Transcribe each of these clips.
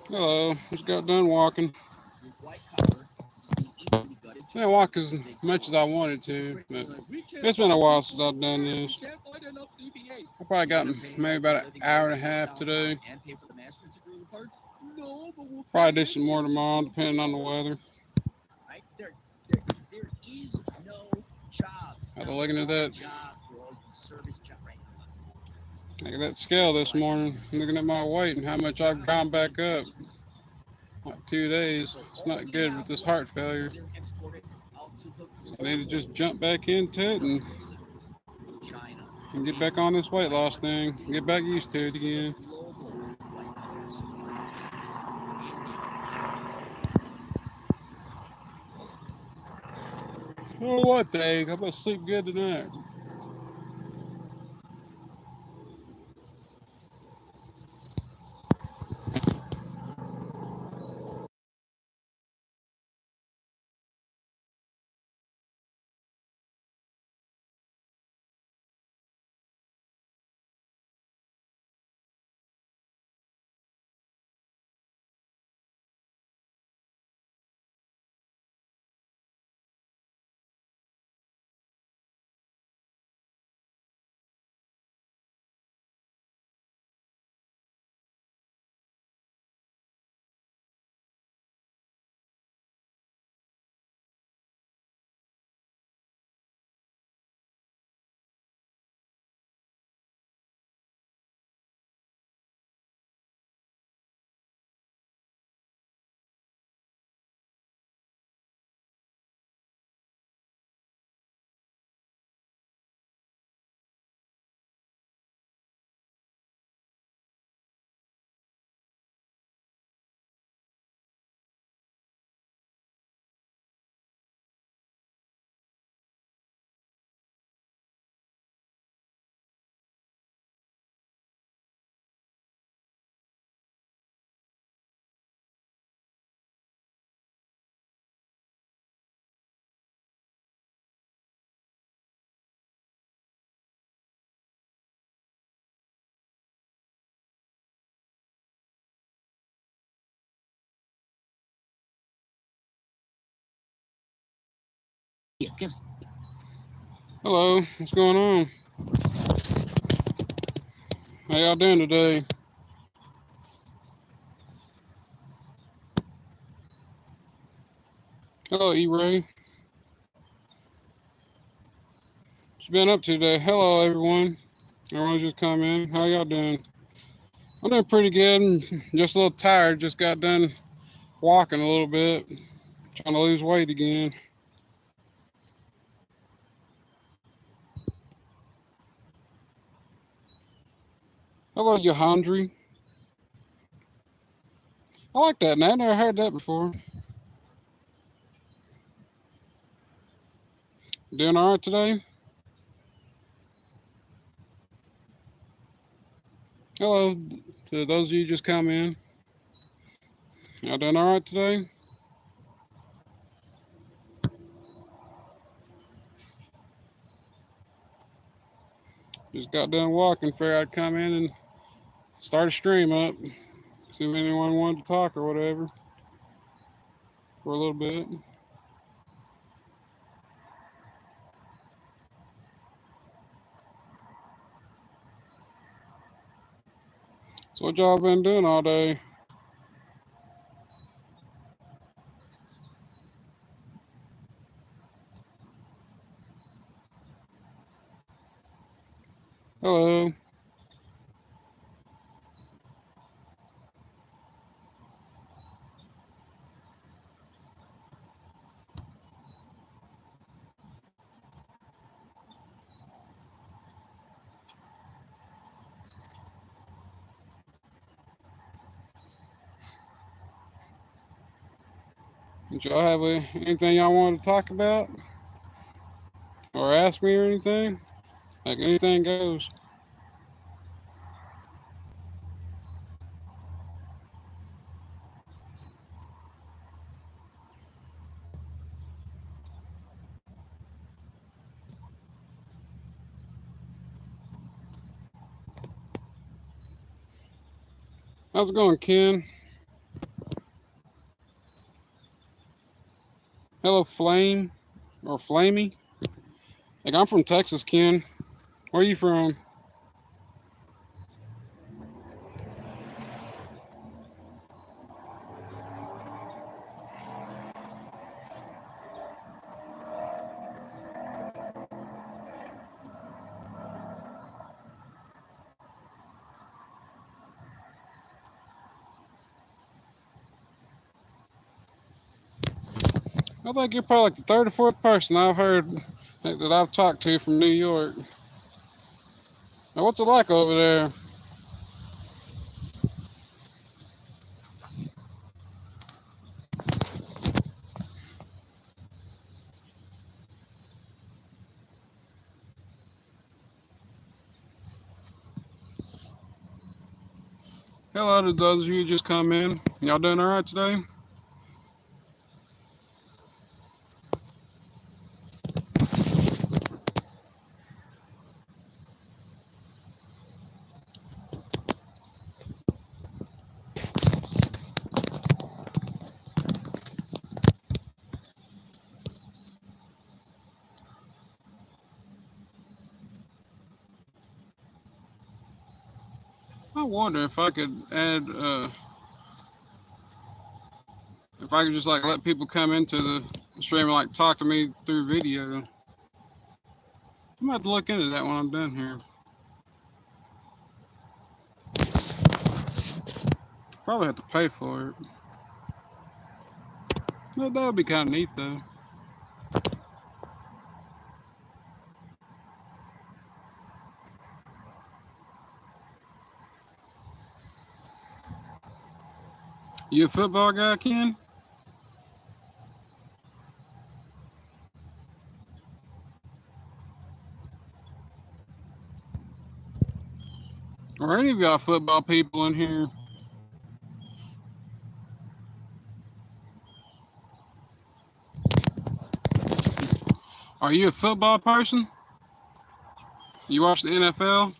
Hello, just got done walking. I didn't walk as much as I wanted to, but it's been a while since I've done this. I probably got maybe about an hour and a half today. Probably do some more tomorrow, depending on the weather. After looking at that scale this morning, looking at my weight and how much I've gone back up. Like 2 days. It's not good with this heart failure. I need to just jump back into it and get back on this weight loss thing. Get back used to it again. Oh, what, Dave? I'm gonna sleep good tonight. Hello, what's going on? How y'all doing today? Hello, E-Ray. What you been up to today? Hello, everyone. Everyone's just come in. How y'all doing? I'm doing pretty good. Just a little tired. Just got done walking a little bit. Trying to lose weight again. Hello, Yohandri. I like that name. I never heard that before. Doing all right today? Hello to those of you just come in. Y'all doing all right today? Just got done walking. Figured I'd come in and start a stream up. See if anyone wanted to talk or whatever for a little bit. So what y'all been doing all day? Hello. Did y'all have anything y'all wanted to talk about or ask me or anything? Like anything goes. How's it going, Ken? Hello, Flame or Flamey. Like, I'm from Texas, Ken. Where are you from? I think you're probably like the third or fourth person I've heard that I've talked to from New York. Now, what's it like over there? Hello to those of you who just come in. Y'all doing all right today? I wonder if I could add, if I could just like let people come into the stream and like talk to me through video. I'm gonna have to look into that when I'm done here. Probably have to pay for it. But that would be kind of neat though. You a football guy, Ken? Or any of y'all football people in here? Are you a football person? You watch the NFL?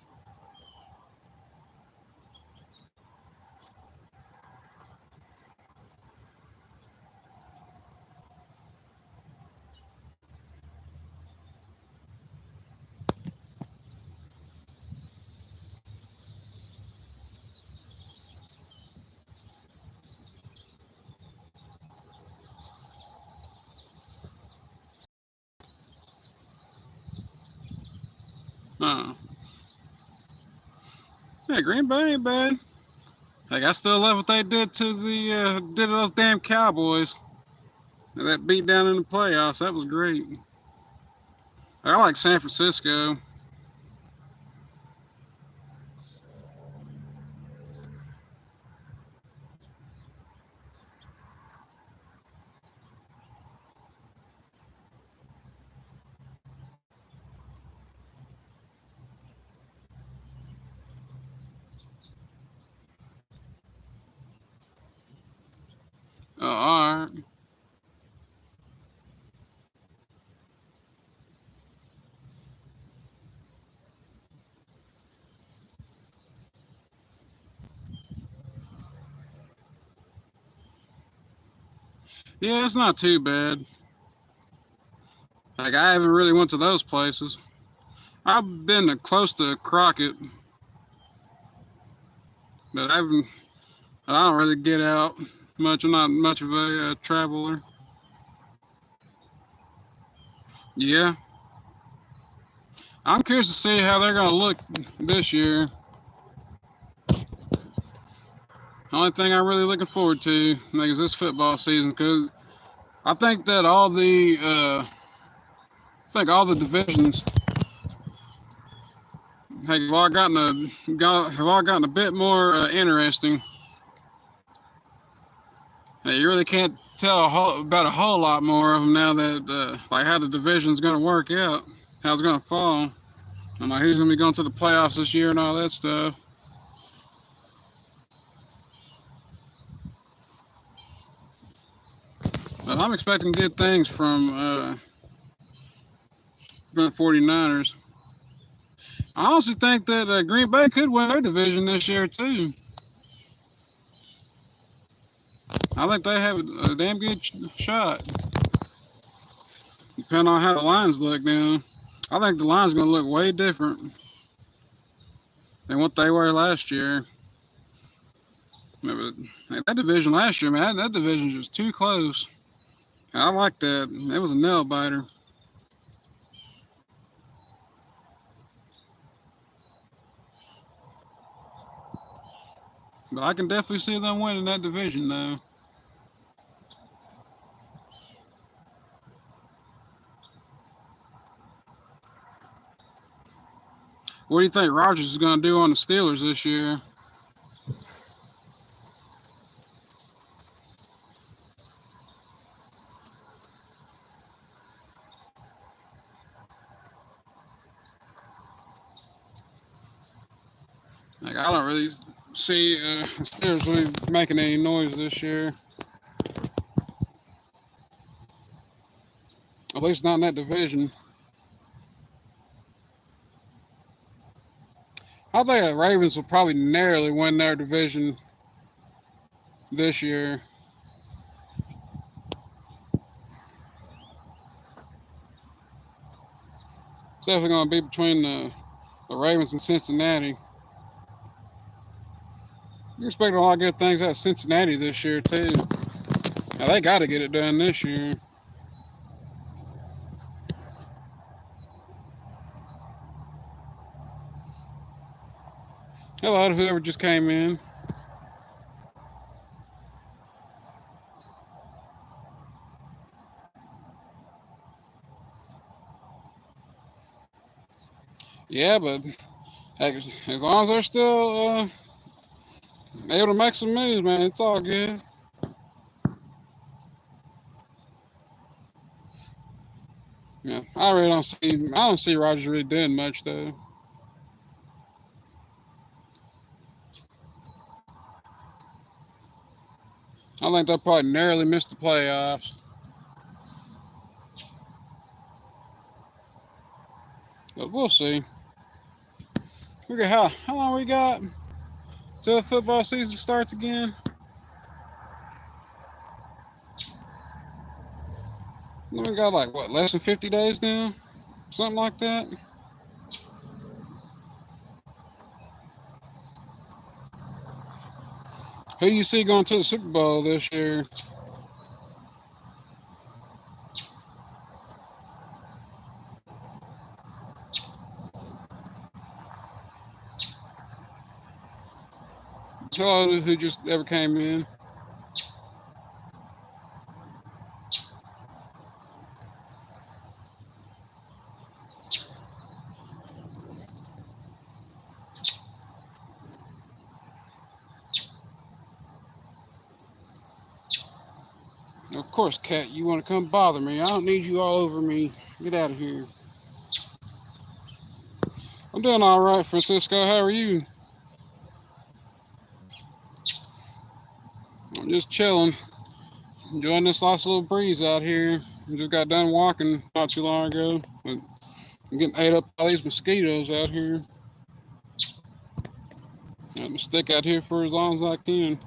No. Yeah, Green Bay ain't bad. Like, I still love what they did to those damn Cowboys. That beat down in the playoffs. That was great. I like San Francisco. All right. Yeah, it's not too bad. Like, I haven't really went to those places. I've been close to Crockett, but I don't really get out much. I'm not much of a traveler. Yeah. I'm curious to see how they're going to look this year. Only thing I'm really looking forward to is this football season, because I think that all the divisions have all gotten a bit more interesting. You really can't tell about a whole lot more of them now that like how the division's going to work out, how it's going to fall, and like who's going to be going to the playoffs this year and all that stuff. But I'm expecting good things from the 49ers. I honestly think that Green Bay could win their division this year too. I think they have a damn good shot. Depending on how the lines look now. I think the line's going to look way different than what they were last year. But that division last year, man, that division was just too close. I like that. It was a nail biter. But I can definitely see them winning that division, though. What do you think Rodgers is going to do on the Steelers this year? Like, I don't really see the Steelers really making any noise this year. At least not in that division. I think the Ravens will probably narrowly win their division this year. It's definitely going to be between the Ravens and Cincinnati. You expect a lot of good things out of Cincinnati this year, too. Now, they got to get it done this year. Hello to whoever just came in. Yeah, but as long as they're still able to make some moves, man, it's all good. Yeah, I don't see Rodgers really doing much though. I think they'll probably narrowly miss the playoffs. But we'll see. Look at how long we got till the football season starts again. We got like what, less than 50 days now? Something like that. Who do you see going to the Super Bowl this year? Hello, who just ever came in? Of course, Cat, you want to come bother me. I don't need you all over me. Get out of here. I'm doing all right, Francisco. How are you? I'm just chilling. Enjoying this nice little breeze out here. I just got done walking not too long ago. But I'm getting ate up by these mosquitoes out here. I'm going to stick out here for as long as I can.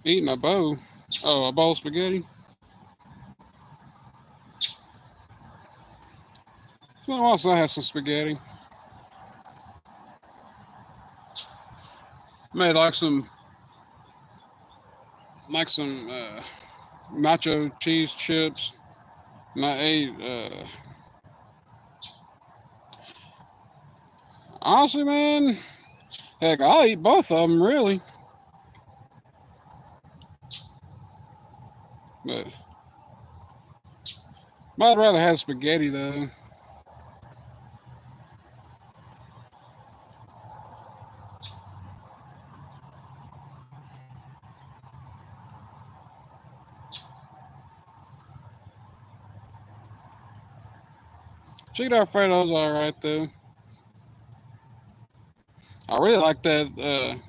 Eating a bowl. Oh, a bowl of spaghetti? It's been a while since I had some spaghetti. Made like some nacho cheese chips. And I ate, honestly, man, heck, I'll eat both of them, really. But I'd rather have spaghetti, though. Cheeto Alfredo's alright, though. I really like that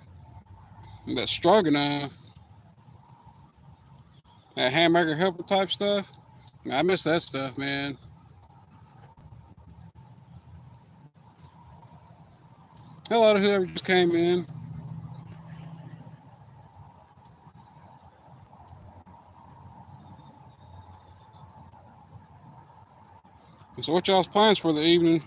stroganoff. That hamburger helper type stuff. I miss that stuff, man. Hello to whoever just came in. So what y'all's plans for the evening?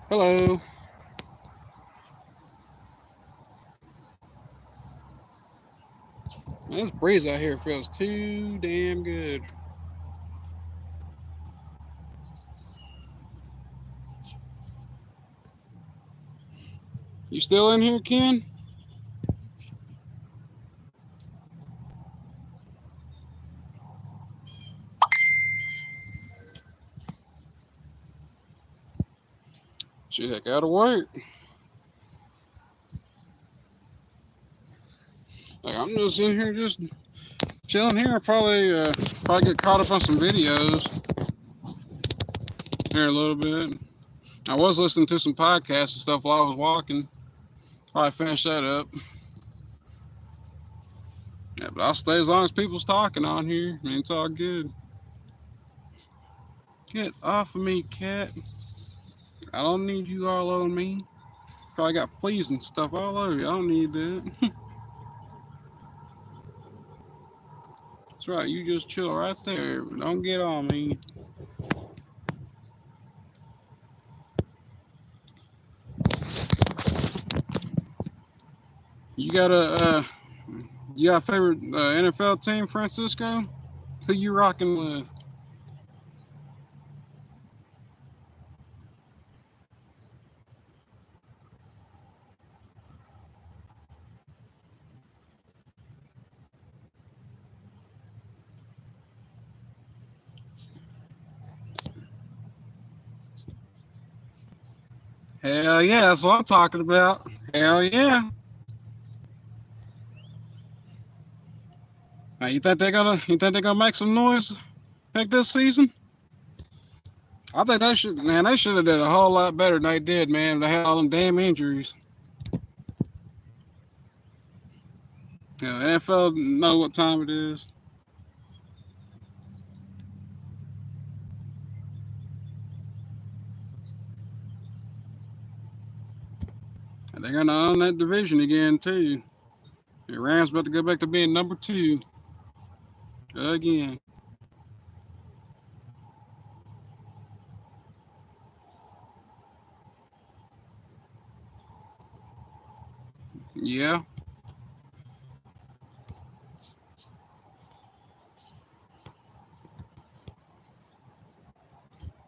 Hello. Man, this breeze out here feels too damn good. You still in here, Ken? Shit, gotta work. Like, I'm just in here just chilling here. Probably get caught up on some videos here a little bit. I was listening to some podcasts and stuff while I was walking. Probably finish that up. Yeah, but I'll stay as long as people's talking on here. I mean, it's all good. Get off of me, cat. I don't need you all on me. Probably got fleas and stuff all over you. I don't need that. That's right, you just chill right there. Don't get on me. You got a favorite NFL team, Francisco? Who you rocking with? Hell yeah, that's what I'm talking about. Hell yeah. Now, you think they're gonna make some noise like this season? I think they should have did a whole lot better than they did, man. They had all them damn injuries. Yeah, NFL know what time it is. And they're gonna own that division again too. The Rams about to go back to being number 2 again. Yeah.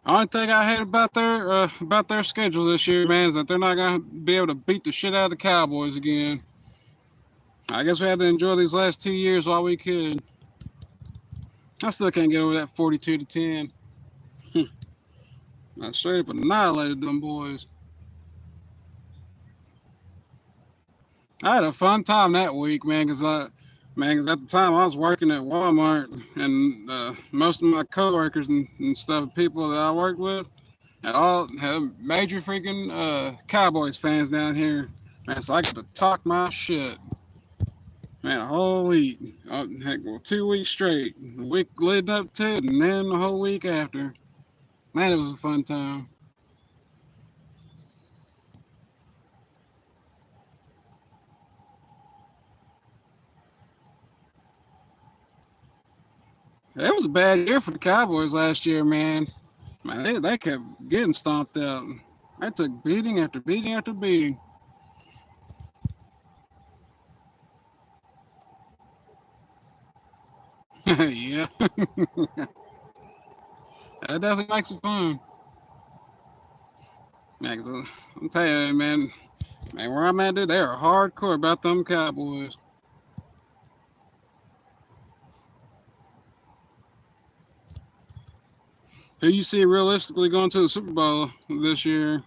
Only thing I hate about their schedule this year, man, is that they're not gonna be able to beat the shit out of the Cowboys again. I guess we had to enjoy these last 2 years while we could. I still can't get over that 42-10. I straight up annihilated them boys. I had a fun time that week, man, cause at the time I was working at Walmart, and most of my coworkers and stuff, people that I worked with, had major freaking Cowboys fans down here, man. So I got to talk my shit, man, a whole week, heck, well, 2 weeks straight, the week leading up to it, and then the whole week after. Man, it was a fun time. It was a bad year for the Cowboys last year, man. Man, they kept getting stomped out. I took beating after beating after beating. Yeah, that definitely makes it fun. Man, 'cause, I'm telling you, man, where I'm at, dude, they are hardcore about them Cowboys. Who you see realistically going to the Super Bowl this year?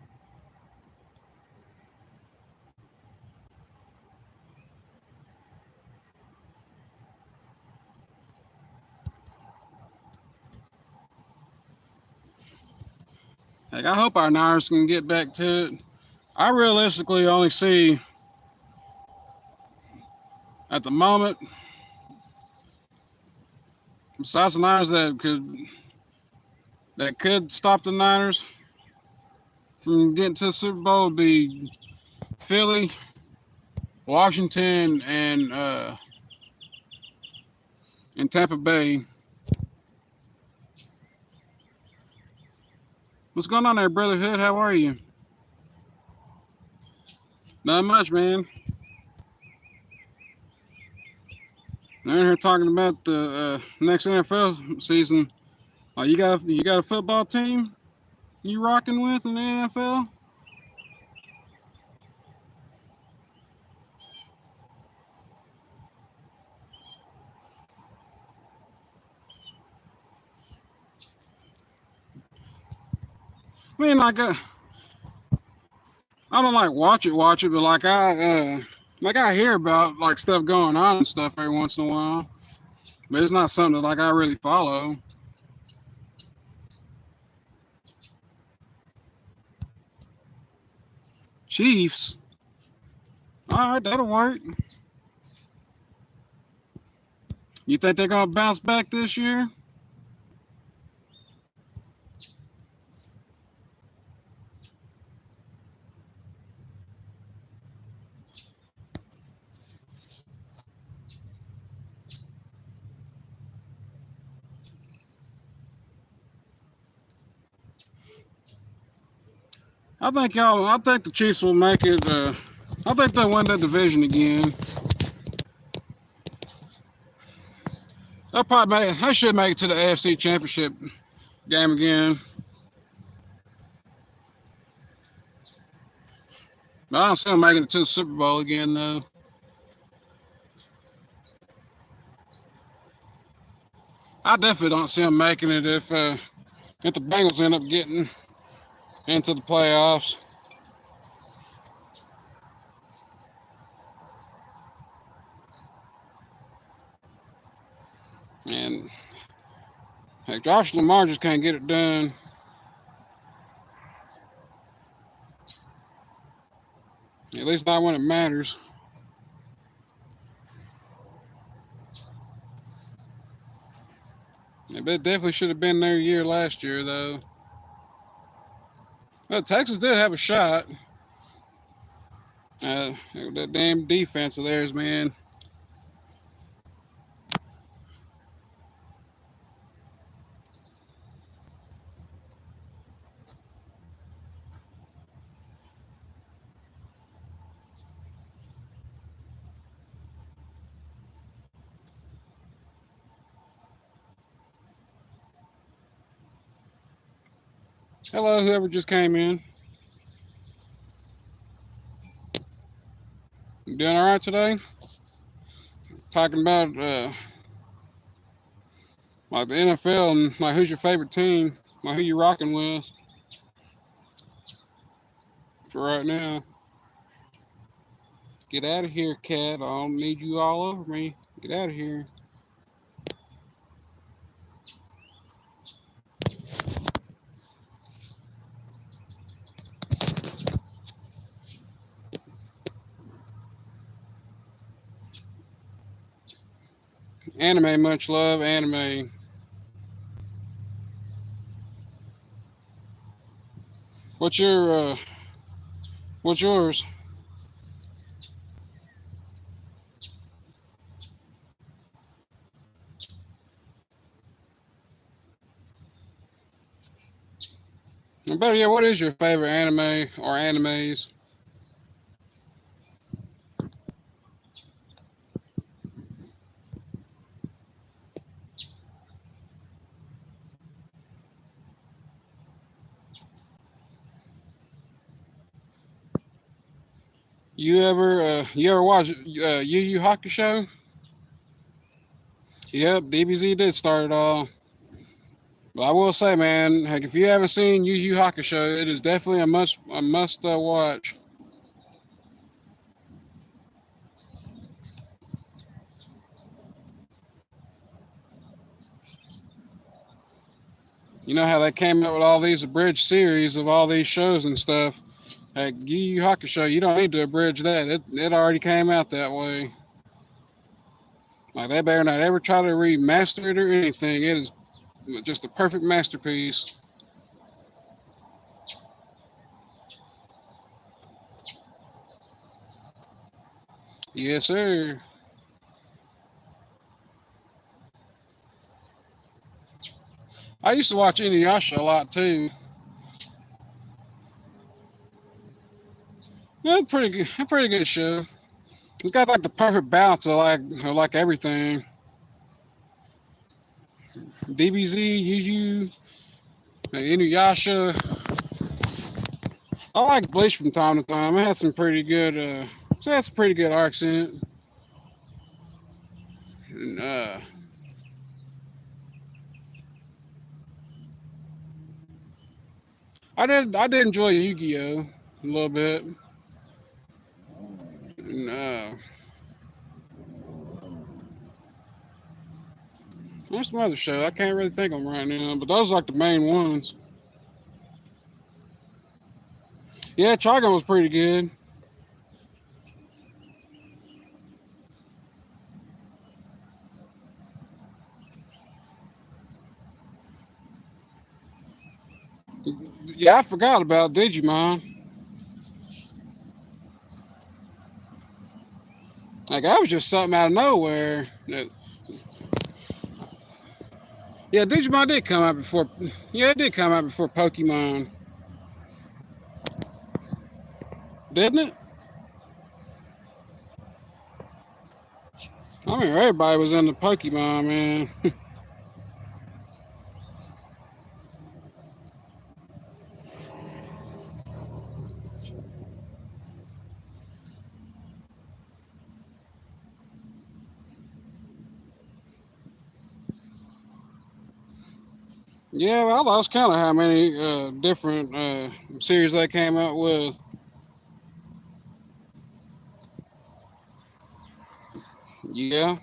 Like, I hope our Niners can get back to it. I realistically only see at the moment besides the Niners that could stop the Niners from getting to the Super Bowl would be Philly, Washington, and Tampa Bay. What's going on there, Brother Hood? How are you? Not much, man. They're in here talking about the next NFL season. You got a football team you rocking with in the NFL? I mean, I don't like watch it, but like I hear about like stuff going on and stuff every once in a while. But it's not something that like I really follow. Chiefs. All right, that'll work. You think they're gonna bounce back this year? I think the Chiefs will make it. I think they'll win that division again. They should make it to the AFC Championship game again. But I don't see them making it to the Super Bowl again, though. I definitely don't see them making it if the Bengals end up getting into the playoffs. And heck, Josh Lamar just can't get it done. At least not when it matters. Yeah, but it definitely should have been their year last year, though. Well, Texas did have a shot. That damn defense of theirs, man. Hello, whoever just came in. You doing all right today? Talking about like the NFL and like who's your favorite team, like who you rocking with for right now. Get out of here, cat. I don't need you all over me. Get out of here. Anime, much love, anime. What's yours? And better yet, what is your favorite anime or animes? You ever watch Yu Yu Hakusho? Yep, DBZ did start it all. But I will say, man, heck, if you haven't seen Yu Yu Hakusho, it is definitely a must watch. You know how they came up with all these abridged series of all these shows and stuff. Heck, Yu Yu Hakusho, you don't need to abridge that. It already came out that way. Like they better not ever try to remaster it or anything. It is just a perfect masterpiece. Yes, sir. I used to watch Inuyasha a lot too. Yeah, pretty good. A pretty good show. It's got like the perfect balance of like everything. DBZ, Yu Inuyasha. I like Bleach from time to time. It has some pretty good. It has some pretty good arcs in it. And, I did enjoy Yu-Gi-Oh a little bit. And, there's some other shows I can't really think of them right now, but those are like the main ones. Yeah, Trigun was pretty good. Yeah, I forgot about Digimon. Like that was just something out of nowhere. Yeah, Digimon did come out before. Yeah, it did come out before Pokemon, didn't it? I mean, everybody was into Pokemon, man. Yeah, well, I lost count of how many different series they came out with. Yeah,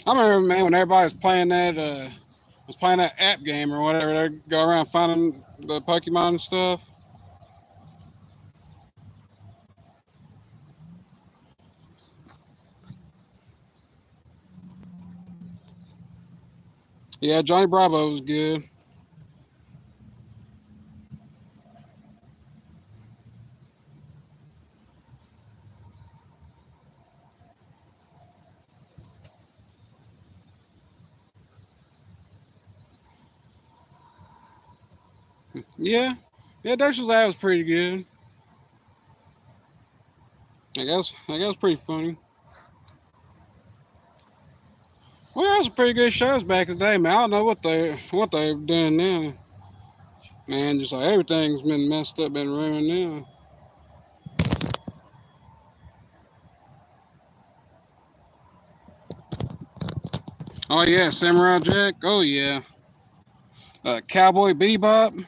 I remember, man, when everybody was playing that app game or whatever. They go around finding the Pokemon and stuff. Yeah, Johnny Bravo was good. Yeah, yeah, Dexter's Lab was pretty good. I guess pretty funny. Well, that's some pretty good shows back in the day, man. I don't know what they're doing now. Man, just like everything's been messed up, been ruined now. Oh yeah, Samurai Jack. Oh yeah, Cowboy Bebop.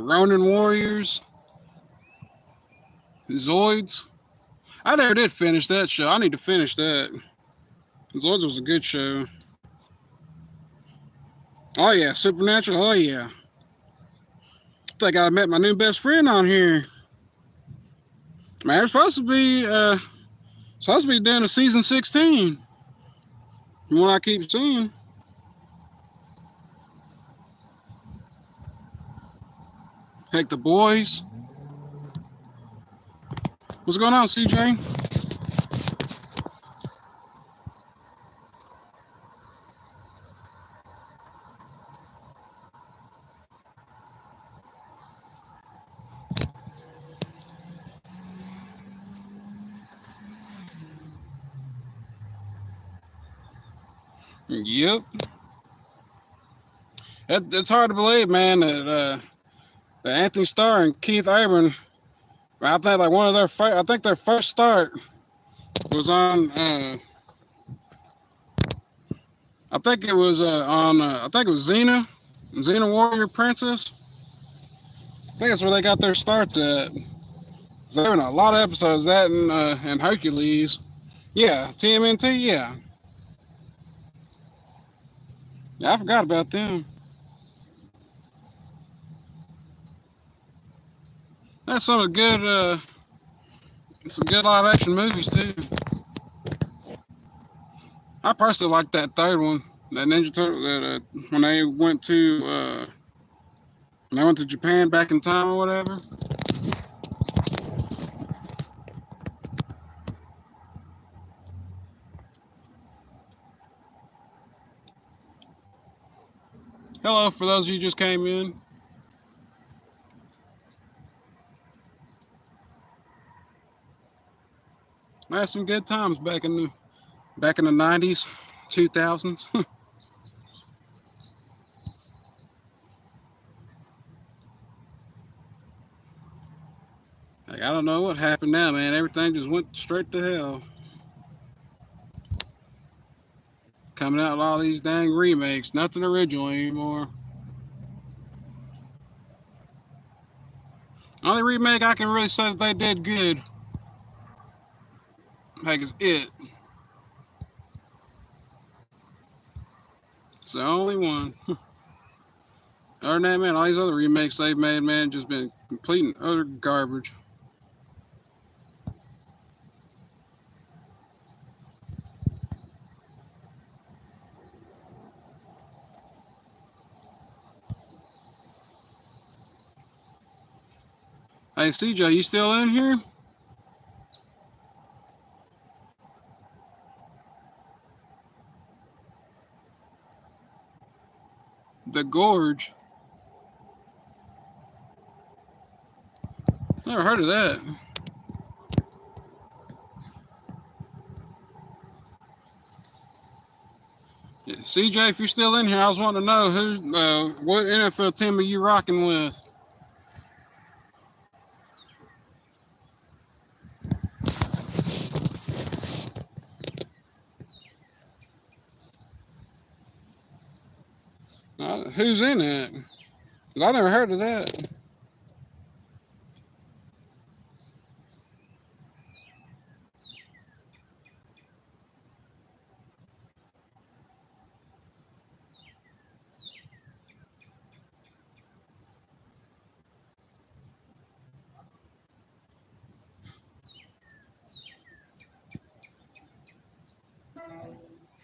Ronin Warriors. Zoids. I never did finish that show. I need to finish that. Zoids was a good show. Oh yeah, Supernatural. Oh yeah. I think I met my new best friend on here. Man, they're supposed to be doing a season 16. From what I keep seeing. Heck, the boys. What's going on, CJ? Yep. It's hard to believe, man, that Anthony Starr and Keith Urban. I think like one of their first. I think their first start was on. I think it was on. I think it was Xena Warrior Princess. I think that's where they got their starts at. So there were a lot of episodes that and Hercules. Yeah, TMNT. Yeah, I forgot about them. That's some good live action movies too. I personally like that third one, that Ninja Turtle, that when they went to Japan back in time or whatever. Hello, for those of you who just came in. I had some good times back in the 90s, 2000s. Like, I don't know what happened now, man. Everything just went straight to hell. Coming out with all these dang remakes, nothing original anymore. Only remake I can really say that they did good, like, is It. It's the only one. Other than that, man, all these other remakes they've made, man, just been complete and utter garbage. Hey, CJ, you still in here? The Gorge. Never heard of that. Yeah, CJ, if you're still in here, I was wanting to know what NFL team are you rocking with? Who's in it? 'Cause I never heard of that.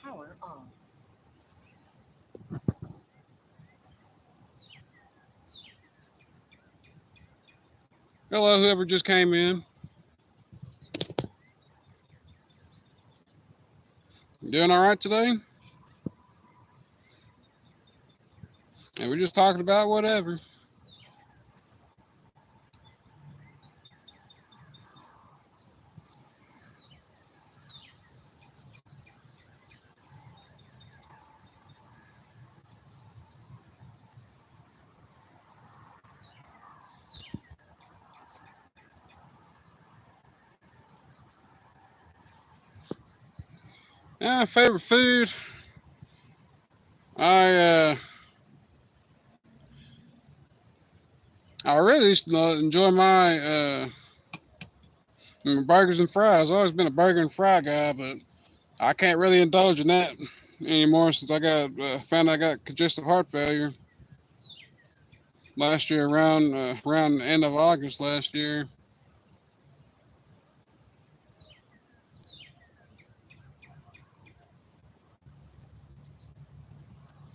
Power on. Hello, whoever just came in. Doing all right today? And we're just talking about whatever. Favorite food? I really used to enjoy my burgers and fries. I've always been a burger and fry guy, but I can't really indulge in that anymore since I got found I got congestive heart failure last year around the end of August last year.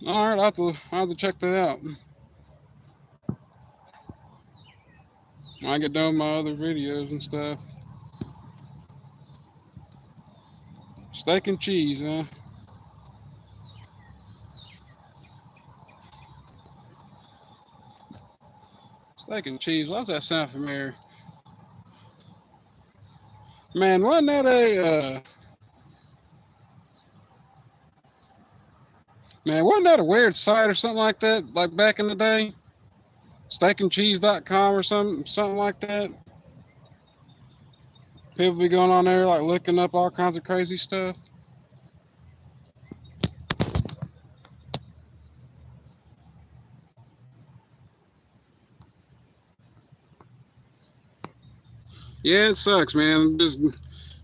All right, I'll have to check that out. When I get done with my other videos and stuff. Steak and cheese, huh? Steak and cheese. Why does that sound familiar? Man, wasn't that a weird site or something like that? Like back in the day? Steakandcheese.com or something like that. People be going on there like looking up all kinds of crazy stuff. Yeah, it sucks, man. Just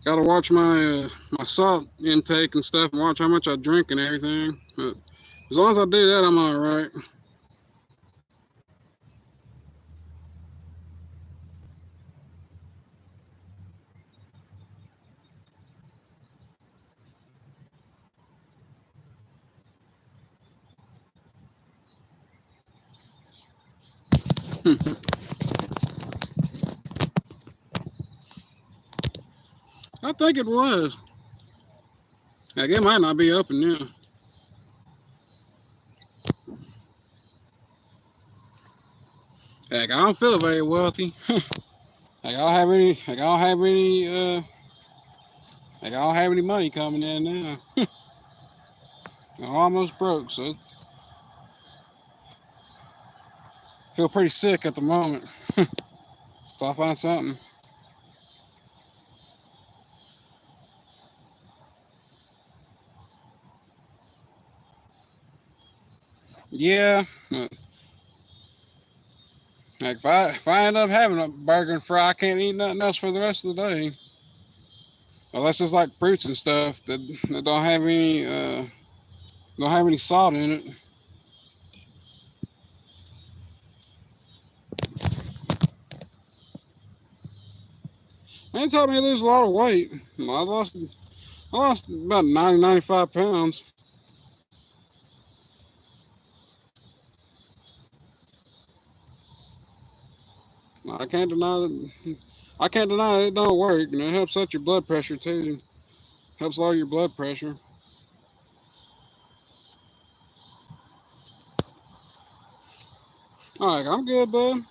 gotta watch my my salt intake and stuff, and watch how much I drink and everything. But as long as I do that, I'm all right. I think it was. Like, it might not be open now. Like, I don't feel very wealthy. Like, I don't have any. Like, I don't have any. Like, I don't have any money coming in now. I'm almost broke, so I feel pretty sick at the moment. So I'll find something. Yeah. Like, if I end up having a burger and fry, I can't eat nothing else for the rest of the day. Unless it's like fruits and stuff that don't have any salt in it. It's helped me lose a lot of weight. I lost about 95 pounds. I can't deny that. I can't deny it don't work, and it helps set your blood pressure too. Helps lower your blood pressure. All right, I'm good, bud.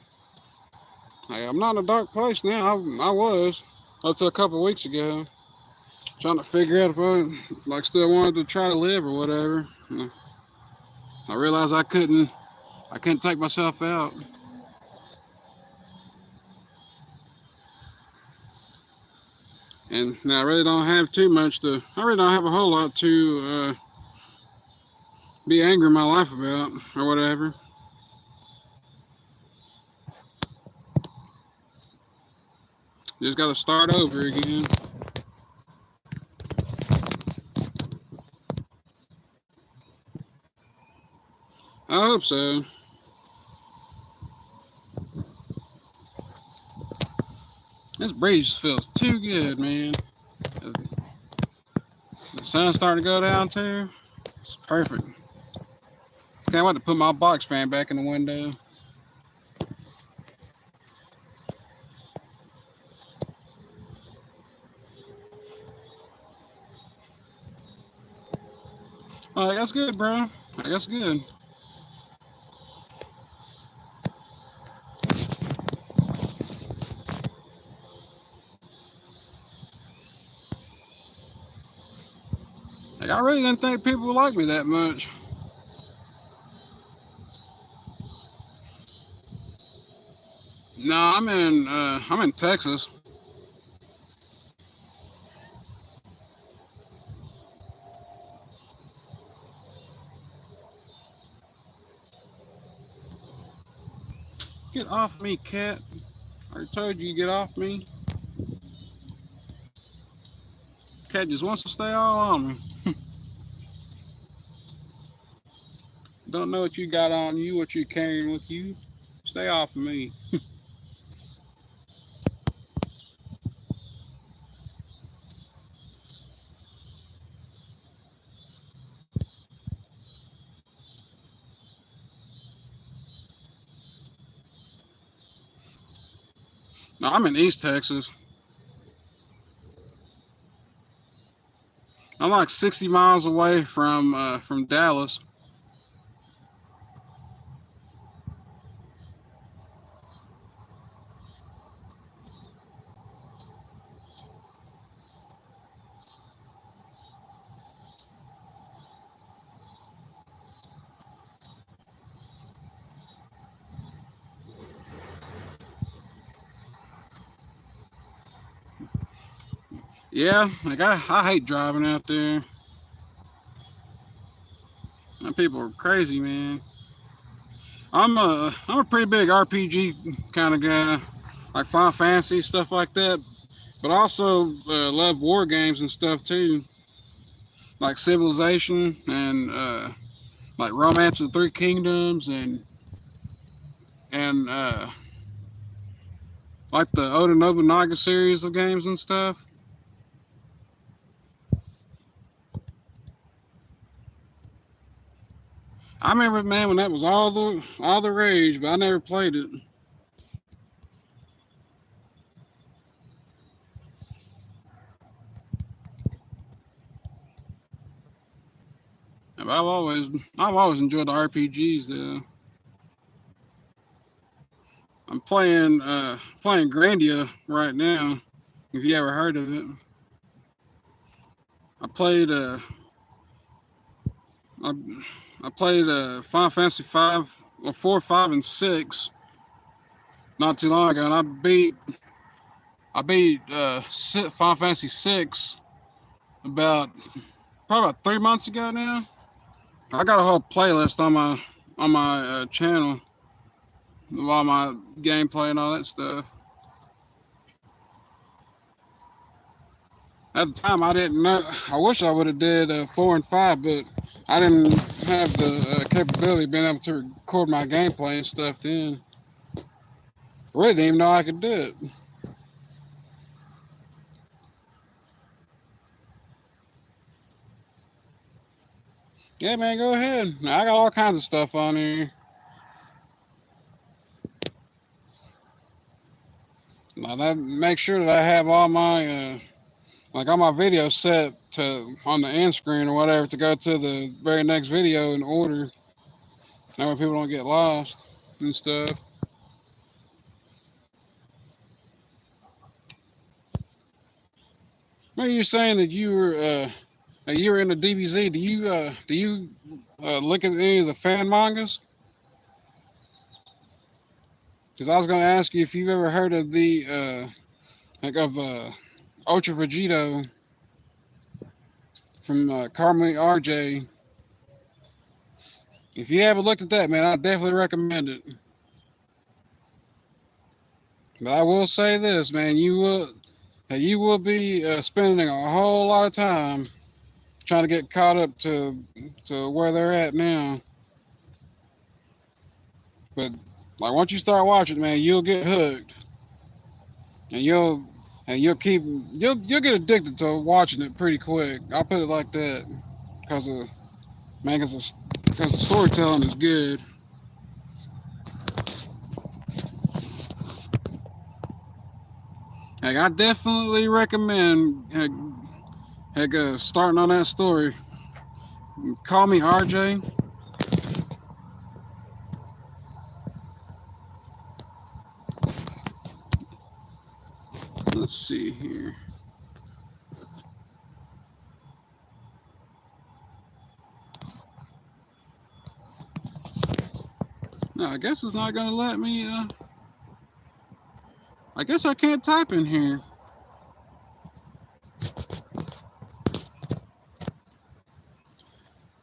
Hey, I'm not in a dark place now. I was up to a couple weeks ago, trying to figure out if I still wanted to try to live or whatever. I realized I couldn't take myself out. And now I really don't have too much to. I really don't have a whole lot to be angry in my life about or whatever. Just got to start over again. I hope so. This breeze feels too good, man. The sun's starting to go down too. It's perfect. Can't wait to put my box fan back in the window. Oh, that's good, bro. That's good. Like, I really didn't think people would like me that much. No, I'm in Texas. Get off me, cat. I already told you to get off me. Cat just wants to stay all on me. Don't know what you got on you, what you're carrying with you. Stay off of me. No, I'm in East Texas. I'm like 60 miles away from Dallas. Yeah, like I hate driving out there. And people are crazy, man. I'm a pretty big RPG kind of guy, like Final Fantasy stuff like that. But I also love war games and stuff too, like Civilization and like Romance of the Three Kingdoms and like the Oda Nobunaga series of games and stuff. I remember, man, when that was all the rage, but I never played it. I've always enjoyed the RPGs. I'm playing Grandia right now. If you ever heard of it, I played I, I played Final Fantasy 5, 4, 5, and 6 not too long ago, and I beat Final Fantasy 6 probably about 3 months ago now. I got a whole playlist on my channel of all my gameplay and all that stuff. At the time, I didn't know. I wish I would have did 4 and 5, but I didn't have the capability of being able to record my gameplay and stuff then. I really didn't even know I could do it. Yeah, man, go ahead. I got all kinds of stuff on here. Now, that make sure that I have all my all my videos set to on the end screen or whatever to go to the very next video in order. That way people don't get lost and stuff. Maybe you're saying that you were in the DBZ. Do you look at any of the fan mangas? Because I was going to ask you if you've ever heard of the Ultra Vegito from Carmen RJ. If you haven't looked at that, man, I definitely recommend it. But I will say this, man, you will be spending a whole lot of time trying to get caught up to where they're at now. But like once you start watching, man, you'll get hooked, and you'll get addicted to watching it pretty quick. I'll put it like that, because the storytelling is good. Like, I definitely recommend starting on that story. Call Me RJ. Let's see here. No, I guess it's not gonna let me. I guess I can't type in here.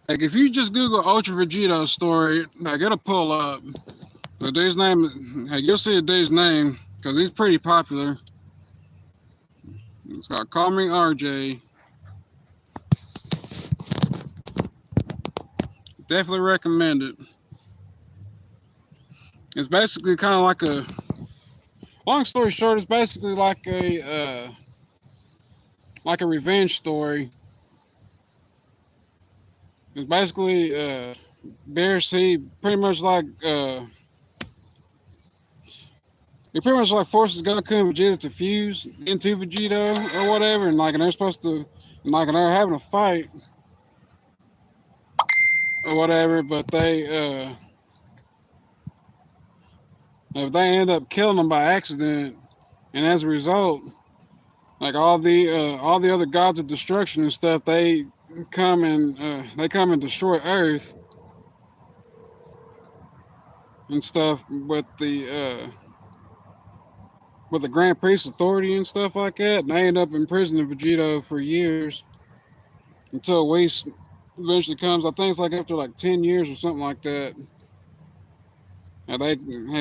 Like if you just Google Ultra Vegito story, like it'll pull up. The dude's name, hey, you'll see the dude's name because he's pretty popular. It's called Call Me RJ. Definitely recommend it. It's basically kind of like a. Long story short, it's basically like a revenge story. It's basically Beerus, he pretty much like forces Goku and Vegeta to fuse into Vegito or whatever, and they're supposed to and they're having a fight or whatever, but they end up killing them by accident, and as a result, like all the other gods of destruction and stuff, they come and destroy Earth and stuff with the Grand Priest Authority and stuff like that, and they end up imprisoning Vegito for years until Whis eventually comes. I think it's like after like 10 years or something like that. And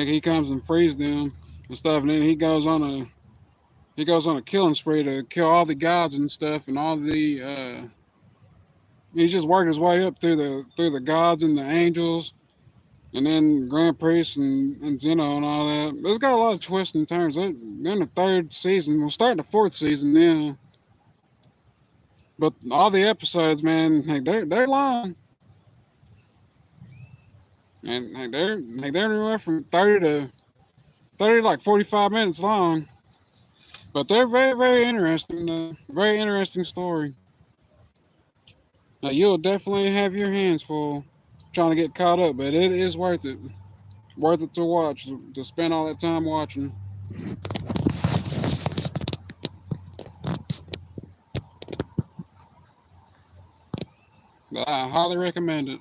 he comes and frees them and stuff, and then he goes on a killing spree to kill all the gods and stuff, and all the he's just worked his way up through the gods and the angels, and then Grand Priest and Zeno and all that. It's got a lot of twists and turns. They're in the third season. We'll start the fourth season now. But all the episodes, man, they're long. And they're anywhere from 30 to like 45 minutes long. But they're very, very interesting. Very interesting story. Now, you'll definitely have your hands full trying to get caught up, but it is worth it. Worth it to watch, to spend all that time watching. But I highly recommend it.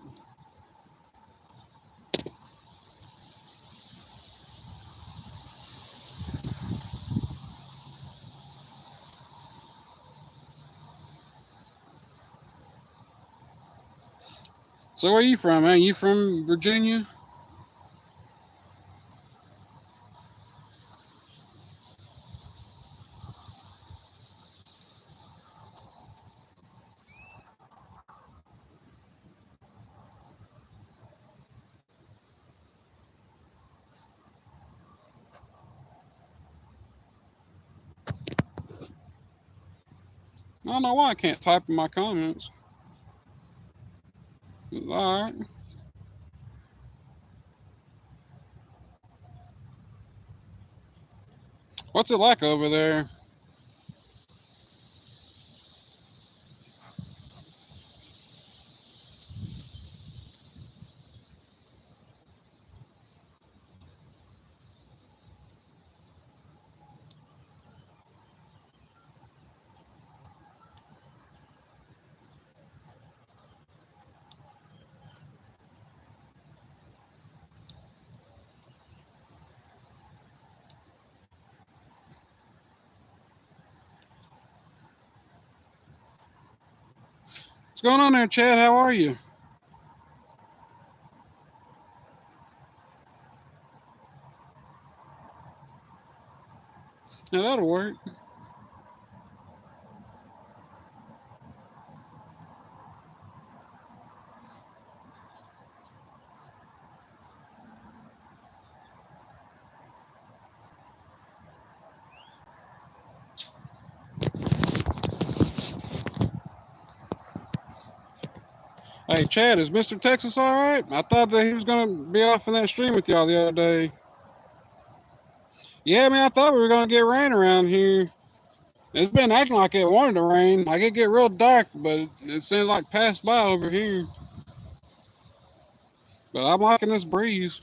So where you from, man? You from Virginia? I don't know why I can't type in my comments. All right. What's it like over there? What's going on there, Chad? How are you? Yeah, that'll work. Hey, Chad, is Mr. Texas all right? I thought that he was going to be off in that stream with y'all the other day. Yeah, man, I thought we were going to get rain around here. It's been acting like it wanted to rain. Like it get real dark, but it seems like passed by over here. But I'm liking this breeze.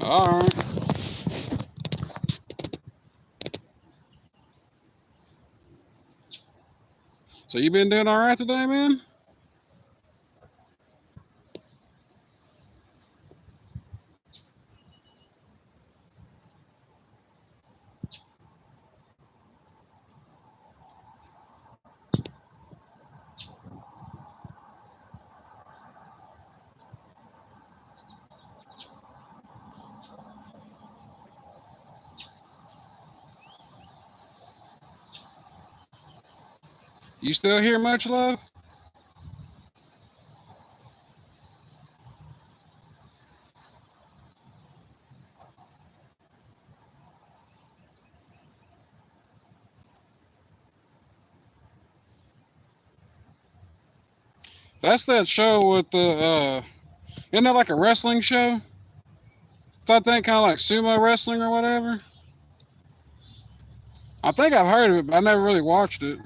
All right. So you been doing all right today, man? You still here, much love? That's that show with the isn't that like a wrestling show? So I think kind of like sumo wrestling or whatever. I think I've heard of it, but I never really watched it.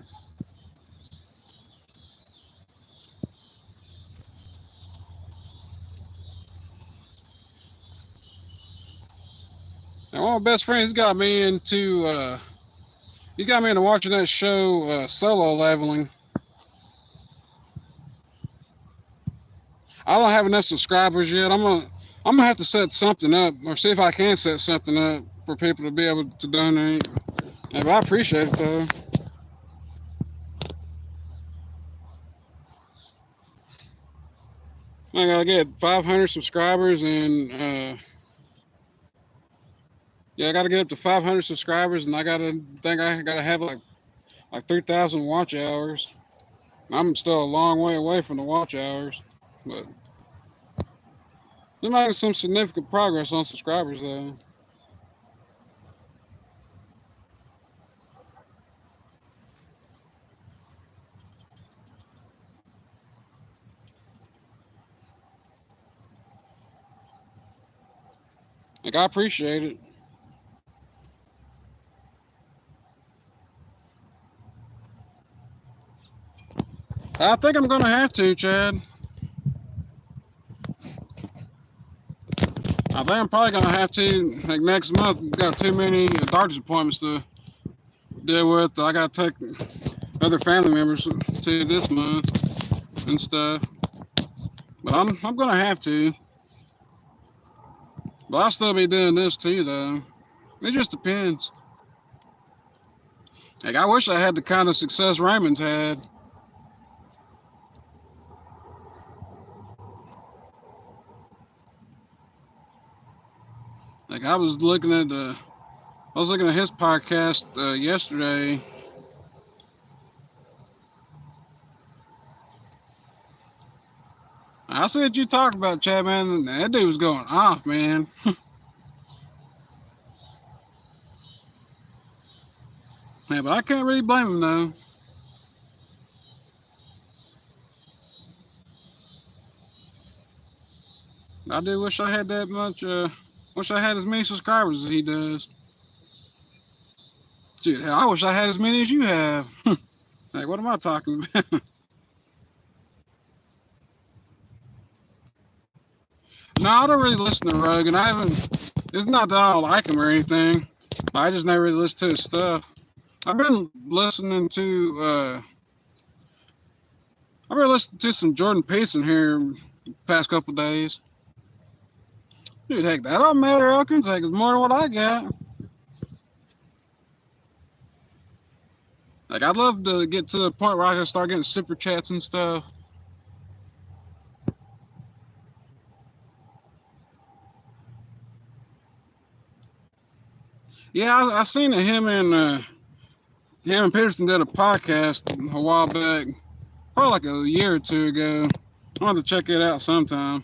And one of my best friends got me into watching that show Solo Leveling. I don't have enough subscribers yet. I'm gonna have to set something up or see if I can set something up for people to be able to donate. Yeah, but I appreciate it though. I gotta get 500 subscribers and yeah, I gotta get up to 500 subscribers and I gotta have like 3,000 watch hours. I'm still a long way away from the watch hours, but they're making some significant progress on subscribers though. Like, I appreciate it. I think I'm gonna have to, Chad. I think I'm probably gonna have to, like, next month. Got too many doctor's appointments to deal with. I gotta take other family members to this month and stuff. But I'm gonna have to. But I'll still be doing this too, though. It just depends. Like, I wish I had the kind of success Raymond's had. Like, I was looking at his podcast yesterday. I see what you talk about, Chad, man. That dude was going off, man. Yeah, but I can't really blame him, though. I do wish I had that much, wish I had as many subscribers as he does. Dude, hell, I wish I had as many as you have. Like, what am I talking about? No, I don't really listen to Rogan. It's not that I don't like him or anything. I just never really listen to his stuff. I've been listening to some Jordan Peterson here the past couple days. Dude, heck, that don't matter, Elkins. Heck, it's more than what I got. Like, I'd love to get to the point where I can start getting super chats and stuff. Yeah, I seen that him and Peterson did a podcast a while back, probably like a year or two ago. I want to check it out sometime.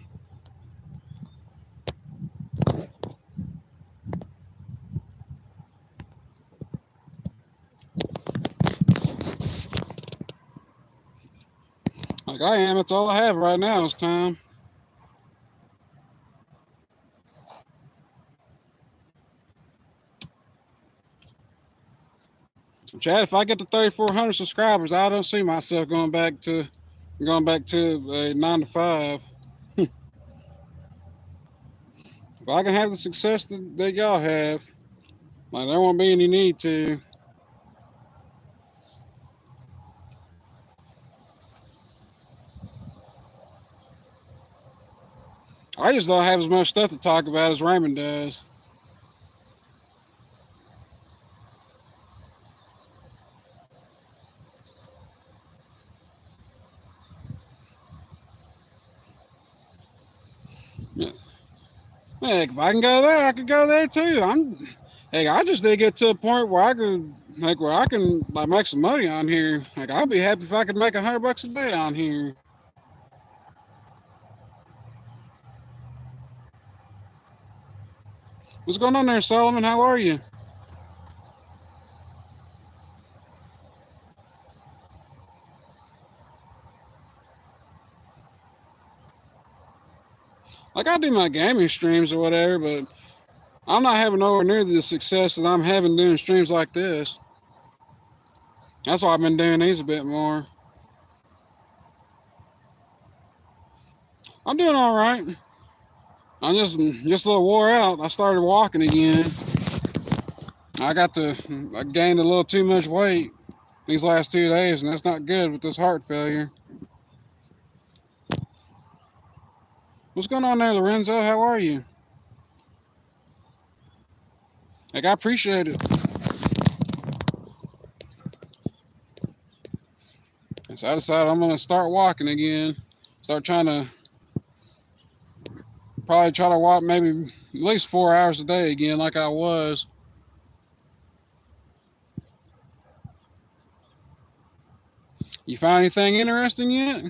Like I am, that's all I have right now is time. Chad, if I get to 3,400 subscribers, I don't see myself going back to a 9 to 5. If I can have the success that y'all have, like there won't be any need to. I just don't have as much stuff to talk about as Raymond does. Yeah. Heck, if I can go there, I could go there too. I just did get to a point where I can make some money on here. Like I'd be happy if I could make $100 a day on here. What's going on there, Solomon? How are you? Like I do my gaming streams or whatever, but I'm not having nowhere near the success that I'm having doing streams like this. That's why I've been doing these a bit more. I'm doing all right. I'm just a little wore out. I started walking again. I gained a little too much weight these last 2 days, and that's not good with this heart failure. What's going on there, Lorenzo? How are you? Like, I appreciate it. And so I decided I'm gonna start walking again. Start trying to probably try to walk maybe at least 4 hours a day again, like I was. You find anything interesting yet?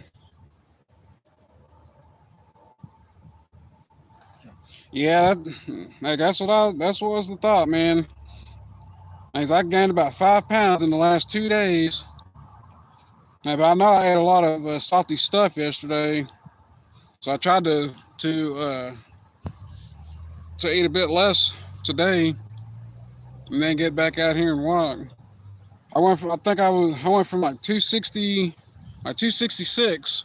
Yeah, that's what was the thought, man. I gained about 5 pounds in the last 2 days. But I know I ate a lot of salty stuff yesterday, so I tried to to eat a bit less today, and then get back out here and walk. I went from I went from like 260, like 266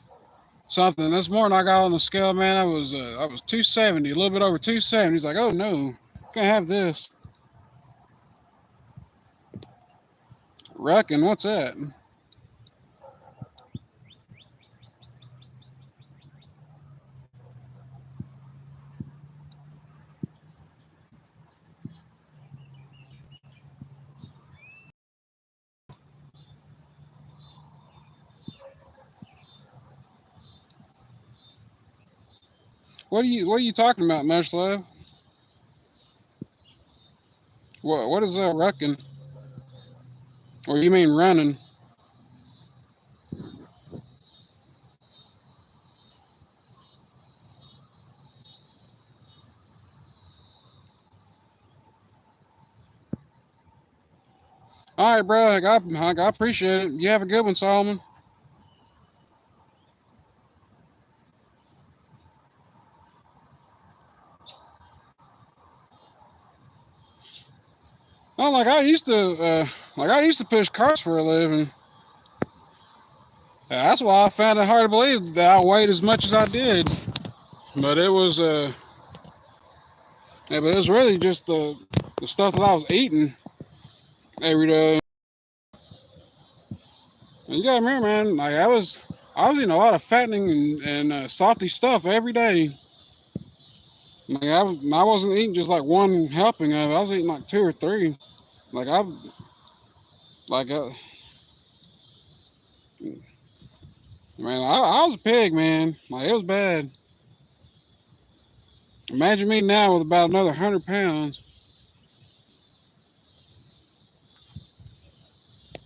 something. This morning I got on the scale, man. I was 270, a little bit over 270. He's like, oh no, can't have this. Reckon, what's that? What are you talking about, Meshlav? What is that reckon? Or you mean running? All right, bro. I appreciate it. You have a good one, Solomon. Oh, I used to push carts for a living. That's why I found it hard to believe that I weighed as much as I did. But it was yeah, but it was really just the stuff that I was eating every day. And you gotta remember, man, like I was eating a lot of fattening and salty stuff every day. Like I wasn't eating just like one helping of it. I was eating like 2 or 3. Like like man, I was a pig, man. Like it was bad. Imagine me now with about another 100 pounds.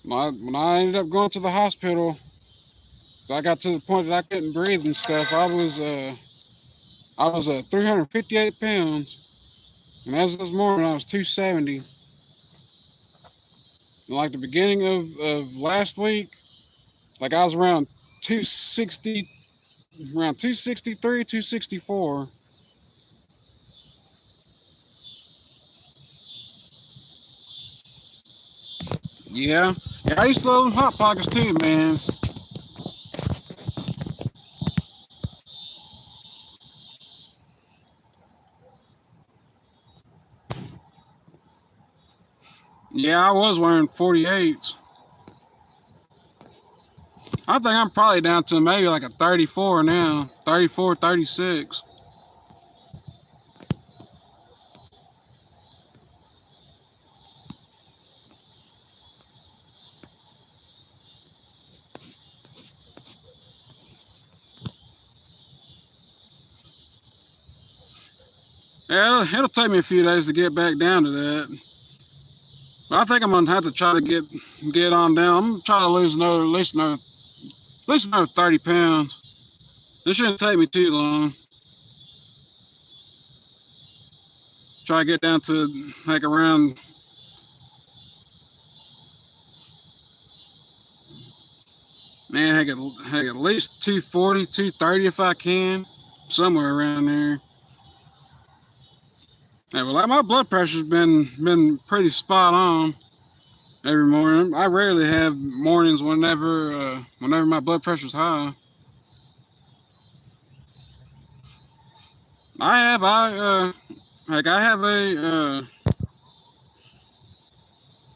When I ended up going to the hospital, so I got to the point that I couldn't breathe and stuff. I was 358 pounds, and as of this morning I was 270. And like the beginning of last week, like I was around 260, around 263, 264. Yeah, I used to love them hot pockets too, man. Yeah, I was wearing 48s. I think I'm probably down to maybe like a 34 now, 34, 36. Yeah, it'll take me a few days to get back down to that. But I think I'm gonna have to try to get on down. I'm gonna try to lose at least another 30 pounds. It shouldn't take me too long. Try to get down to like around, man, heck, at least 240, 230 if I can, somewhere around there. Yeah, well, like my blood pressure's been pretty spot on every morning. I rarely have mornings whenever my blood pressure's high. I have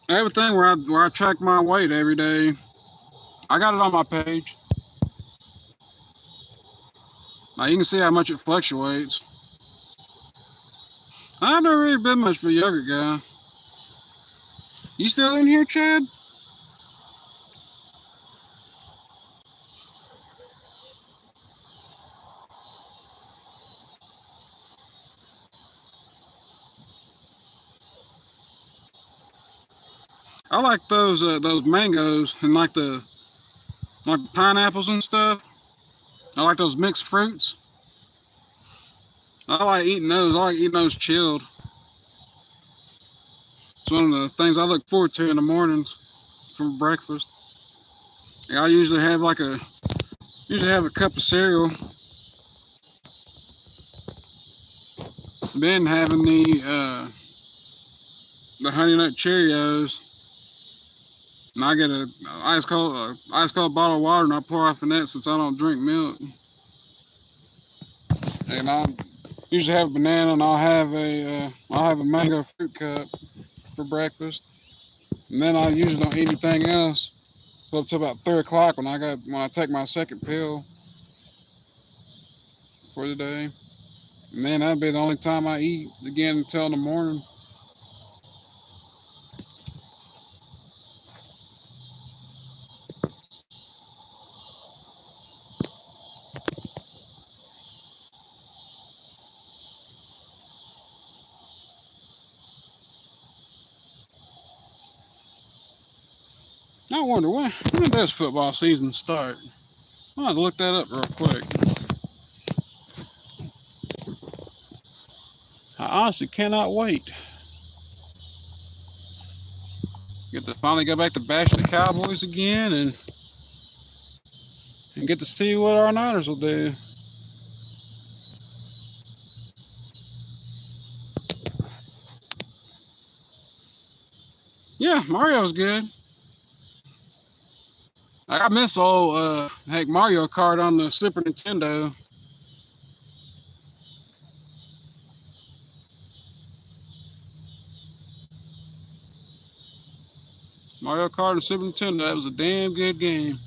everything where I track my weight every day. I got it on my page. Now you can see how much it fluctuates. I've never really been much of a yogurt guy. You still in here, Chad? I like those mangoes and like the pineapples and stuff. I like those mixed fruits. I like eating those. I like eating those chilled. It's one of the things I look forward to in the mornings for breakfast. I usually have a cup of cereal, been having the Honey Nut Cheerios, and I get a ice cold bottle of water, and I pour off in that since I don't drink milk. And I usually have a banana, and I'll have a mango fruit cup for breakfast, and then I usually don't eat anything else up to about 3 o'clock when I take my second pill for the day, and then that'd be the only time I eat again until the morning. I wonder when does football season start? I'll have to look that up real quick. I honestly cannot wait. Get to finally go back to bashing the Cowboys again and get to see what our Niners will do. Yeah, Mario's good. I miss old Mario Kart on the Super Nintendo. Mario Kart on the Super Nintendo, that was a damn good game.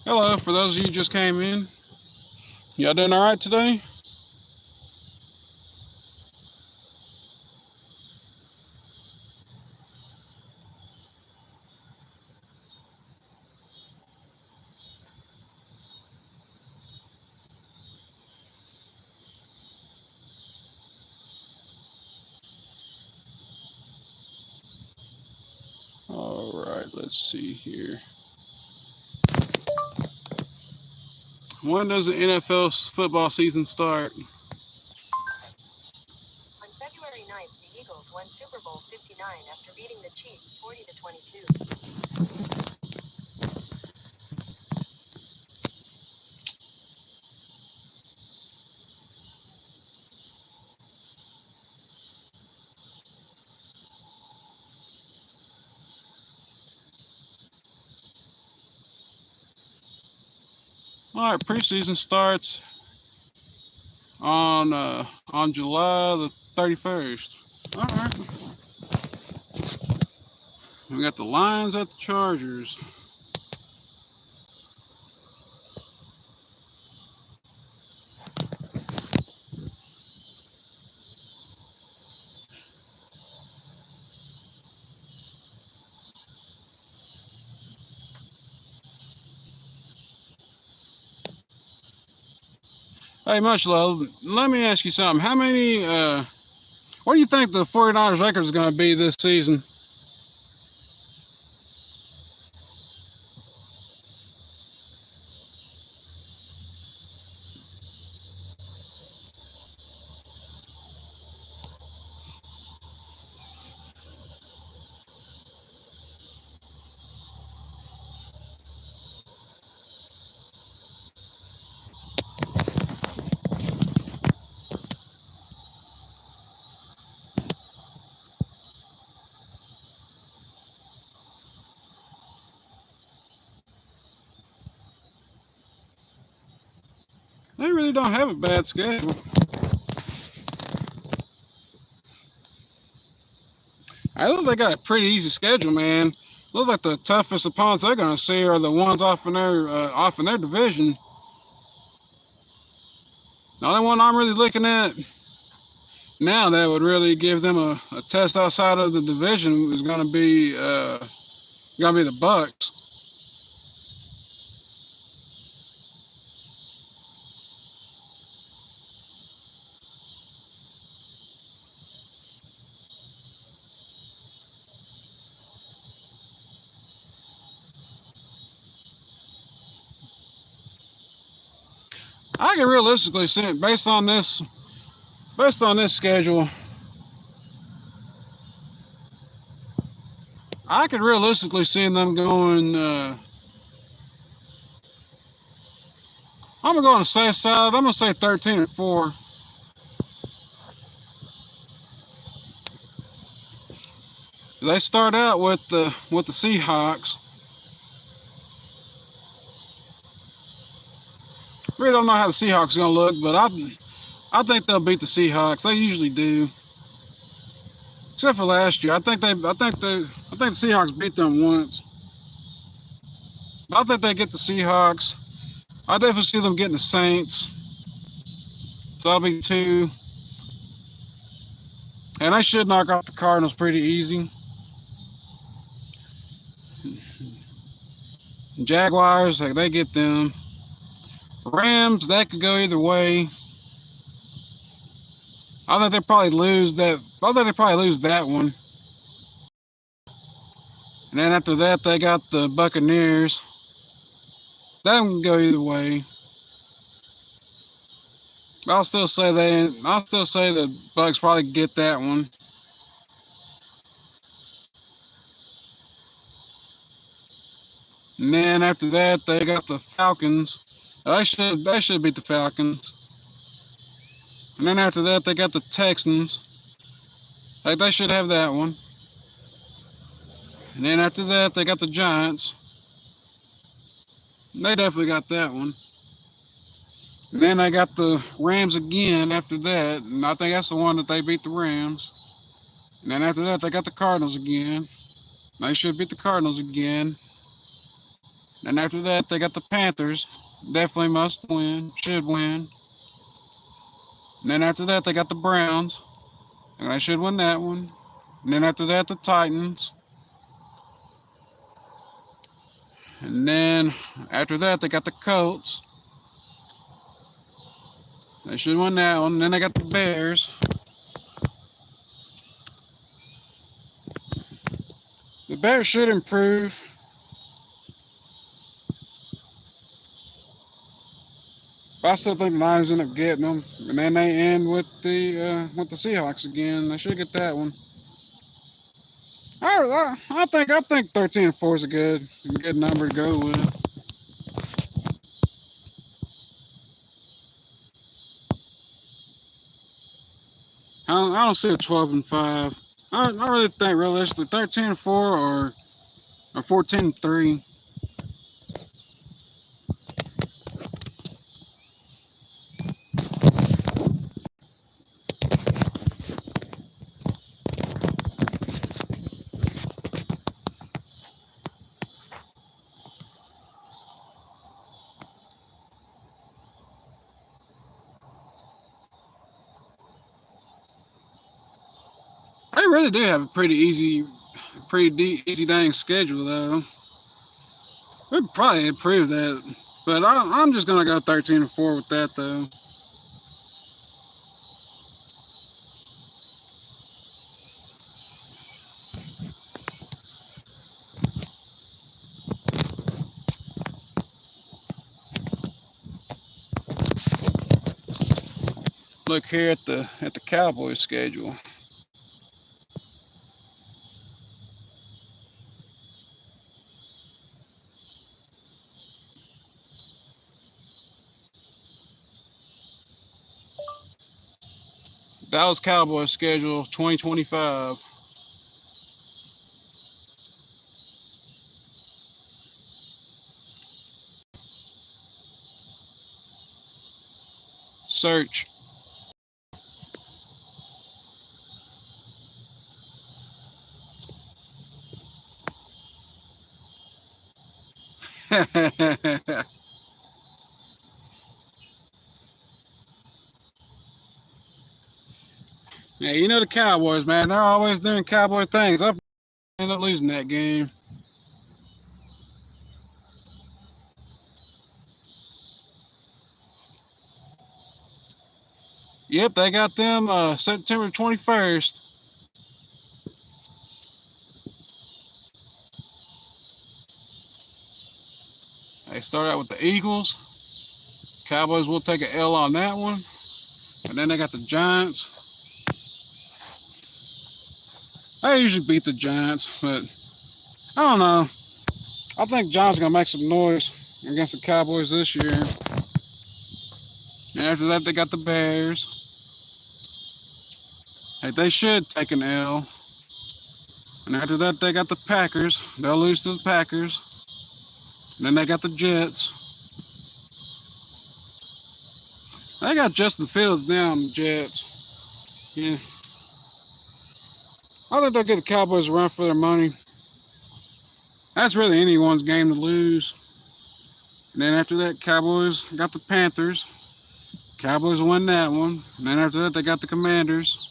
Hello, for those of you who just came in. Y'all doing all right today? All right, let's see here. When does the NFL football season start? On February 9th, the Eagles won Super Bowl 59 after beating the Chiefs 40-22. All right, preseason starts on July the 31st. All right. We got the Lions at the Chargers. Hey, Muchlow, let me ask you something. What do you think the 49ers record is going to be this season? They really don't have a bad schedule. I look they got a pretty easy schedule, man. Look like the toughest opponents they're going to see are the ones off in their division. The only one I'm really looking at now that would really give them a test outside of the division is going to be the Bucks. I can realistically see it based on this schedule. I could realistically see them going. I'm gonna go on the safe side. I'm gonna say 13-4. They start out with the Seahawks. Really don't know how the Seahawks are gonna look, but I think they'll beat the Seahawks. They usually do, except for last year. I think the Seahawks beat them once. But I think they get the Seahawks. I definitely see them getting the Saints. So that'll be 2. And they should knock off the Cardinals pretty easy. Jaguars, they get them. Rams, that could go either way. I think they probably lose that. I think they probably lose that one. And then after that, they got the Buccaneers. That one can go either way. I'll still say the Bucs probably get that one. And then after that, they got the Falcons. They should beat the Falcons. And then after that, they got the Texans. They should have that one. And then after that, they got the Giants. They definitely got that one. And then they got the Rams again after that. And I think that's the one that they beat the Rams. And then after that, they got the Cardinals again. They should beat the Cardinals again. And after that, they got the Panthers. Definitely must win. Should win. And then after that, they got the Browns. And they should win that one. And then after that, the Titans. And then after that, they got the Colts. They should win that one. And then they got the Bears. The Bears should improve. But I still think the Lions end up getting them. And then they end with the Seahawks again. They should get that one. I think 13-4 is a good number to go with. I don't see a 12-5. I really think realistically 13-4 or 14-3. They really do have a pretty easy dang schedule though. We'd probably improve that, but I'm just gonna go 13-4 with that though. Look here at the Cowboys schedule. Dallas Cowboys schedule 2025. Search. Yeah, you know the Cowboys, man. They're always doing Cowboy things. I end up losing that game. Yep, they got them September 21st. They start out with the Eagles, Cowboys will take an L on that one. And then they got the Giants. They usually beat the Giants, but I don't know. I think Giants are going to make some noise against the Cowboys this year. And after that, they got the Bears. Hey, they should take an L. And after that, they got the Packers. They'll lose to the Packers. And then they got the Jets. They got Justin Fields now on the Jets. Yeah. I think they'll give the Cowboys a run for their money. That's really anyone's game to lose. And then after that, Cowboys got the Panthers. Cowboys won that one. And then after that, they got the Commanders.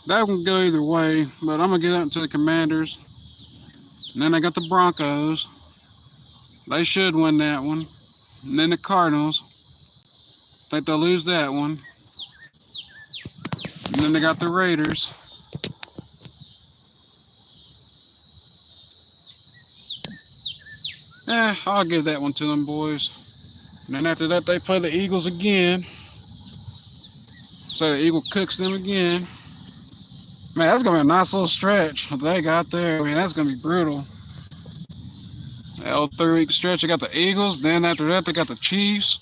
That can go either way, but I'm going to give that to the Commanders. And then they got the Broncos. They should win that one. And then the Cardinals. I think they'll lose that one. And then they got the Raiders. Yeah, I'll give that one to them boys. And then after that, they play the Eagles again. So the Eagle cooks them again. Man, that's going to be a nice little stretch that they got there. I mean, that's going to be brutal. That old 3-week stretch, they got the Eagles. Then after that, they got the Chiefs.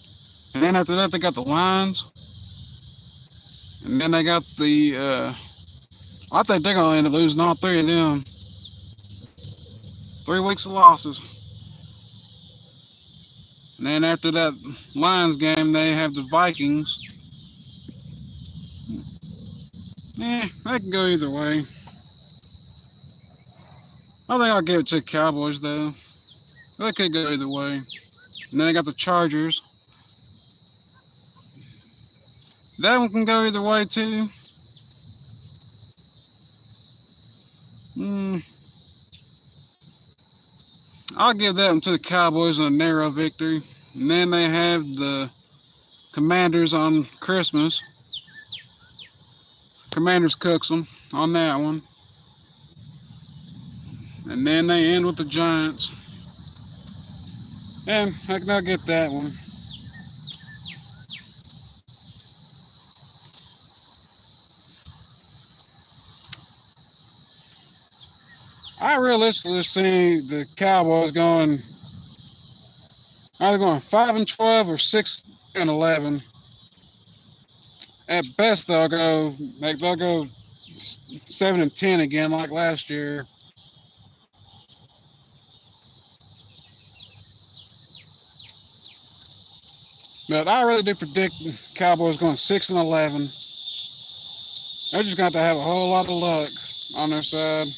And then after that, they got the Lions. And then they got the, I think they're going to end up losing all 3 of them. 3 weeks of losses. And then after that Lions game, they have the Vikings. Yeah, they can go either way. I think I'll give it to the Cowboys, though. They could go either way. And then they got the Chargers. That one can go either way, too. I'll give that one to the Cowboys in a narrow victory. And then they have the Commanders on Christmas. Commanders cooks them on that one. And then they end with the Giants. And I can not get that one. I realistically see the Cowboys going either going 5-12 or 6-11. At best, they'll go 7-10 again, like last year. But I really do predict the Cowboys going 6-11. They're just going to have a whole lot of luck on their side.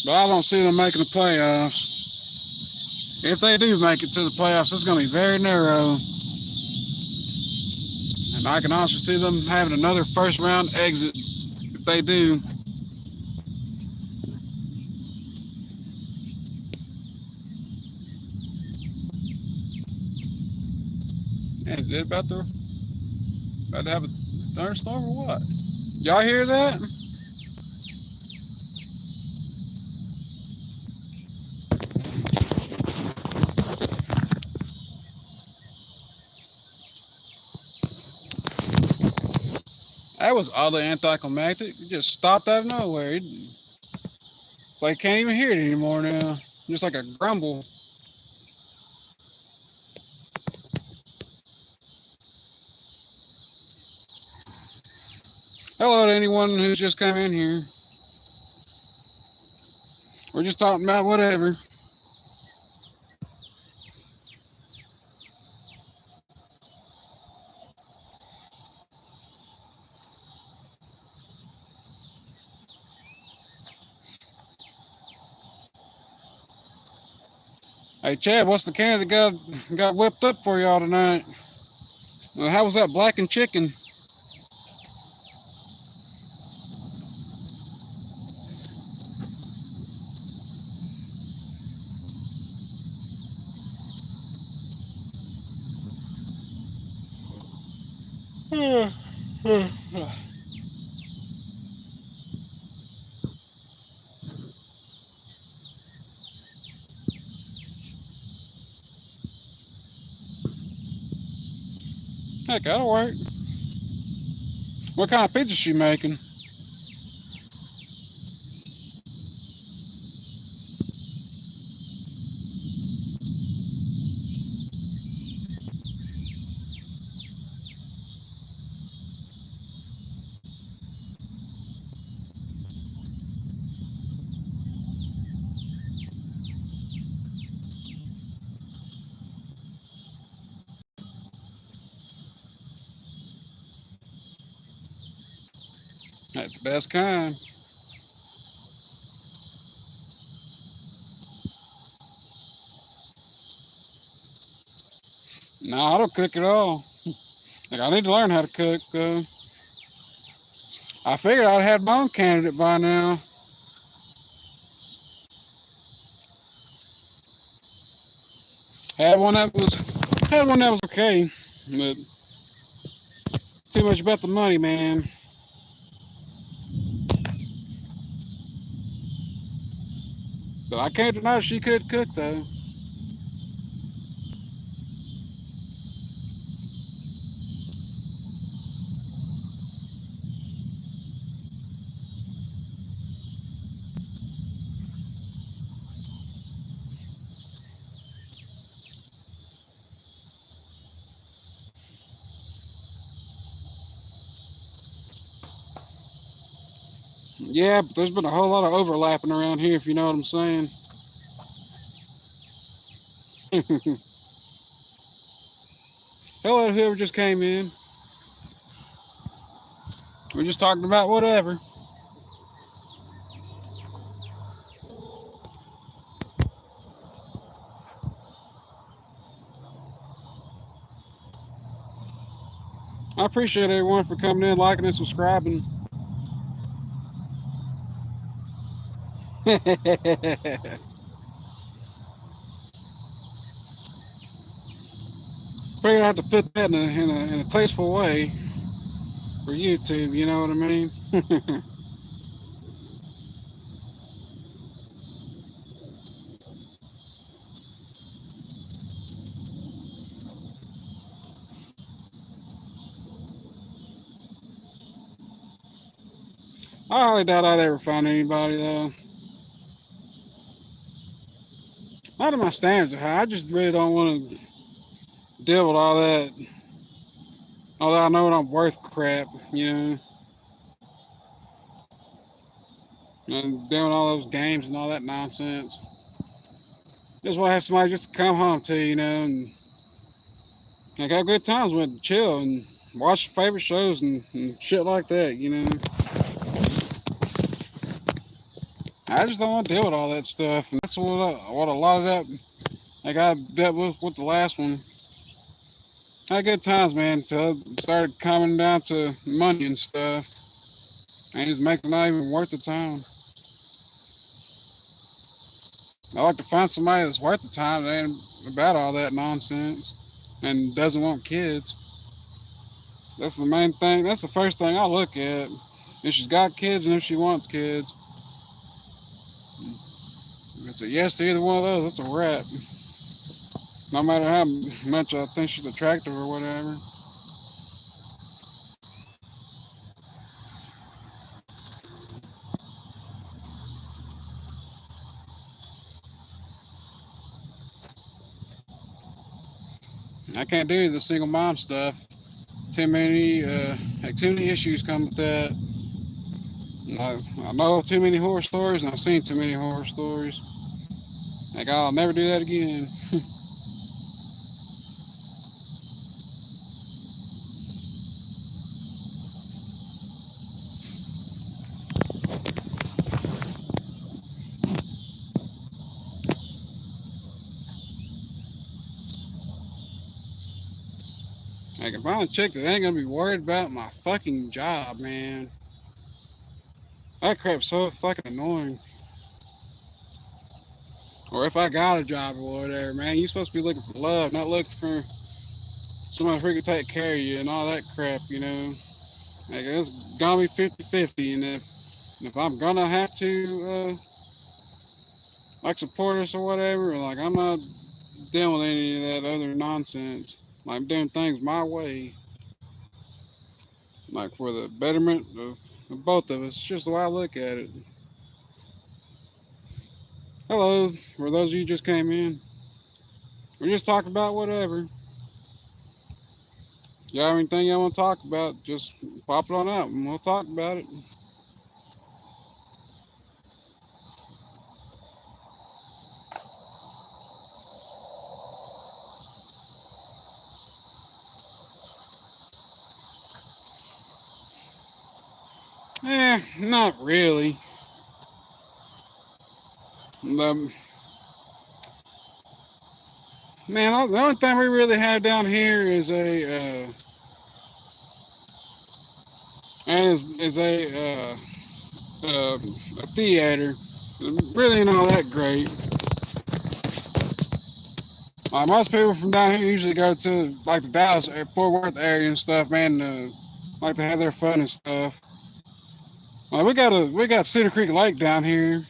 But I don't see them making the playoffs. If they do make it to the playoffs, it's going to be very narrow. And I can also see them having another first round exit if they do. Yeah, is it about to have a thunderstorm or what? Y'all hear that? That was oddly anticlimactic. It just stopped out of nowhere. It's like I can't even hear it anymore now. Just like a grumble. Hello to anyone who's just come in here. We're just talking about whatever. Hey Chad, what's the can that got whipped up for y'all tonight? How was that blackened chicken? Heck, that'll work. What kind of pizza she making? That's the best kind. No, I don't cook at all. Like, I need to learn how to cook. I figured I'd had my own candidate by now. Had one that was okay, but too much about the money, man. But I can't deny she could cook though. Yeah, but there's been a whole lot of overlapping around here, if you know what I'm saying. Hello, whoever just came in. We're just talking about whatever. I appreciate everyone for coming in, liking, and subscribing. Figured I have to put that in a tasteful way for YouTube, you know what I mean? I highly doubt I'd ever find anybody though. Not that my standards are high. I just really don't want to deal with all that. Although I know what I'm worth crap, you know, and doing all those games and all that nonsense. Just want to have somebody just to come home to, you know, and like have good times with, chill and watch favorite shows and shit like that, you know. I just don't want to deal with all that stuff, and that's what a lot of that like I dealt with the last one. I had good times, man, until it started coming down to money and stuff, and it just makes it not even worth the time. I like to find somebody that's worth the time that ain't about all that nonsense and doesn't want kids. That's the main thing. That's the first thing I look at. If she's got kids and if she wants kids. If it's a yes to either one of those, that's a wrap. No matter how much I think she's attractive or whatever. I can't do the single mom stuff. Too many issues come with that. I know too many horror stories, and I've seen too many horror stories. Like I'll never do that again. Like if I'm a chick that ain't gonna be worried about my fucking job, man. That crap's so fucking annoying. Or if I got a job or whatever, man, you supposed to be looking for love, not looking for somebody freaking take care of you and all that crap, you know. Like it's gonna be 50-50, and if I'm gonna have to like support us or whatever, like I'm not dealing with any of that other nonsense. Like I'm doing things my way. like for the betterment of both of us. It's just the way I look at it. Hello, for those of you who just came in, we're just talking about whatever. You have anything you want to talk about, just pop it on out and we'll talk about it. Not really. Um, Man, the only thing we really have down here is uh, a theater. Really not that great. Most people from down here usually go to like the Dallas, Fort Worth area and stuff, man. Like to have their fun and stuff. We got Cedar Creek Lake down here.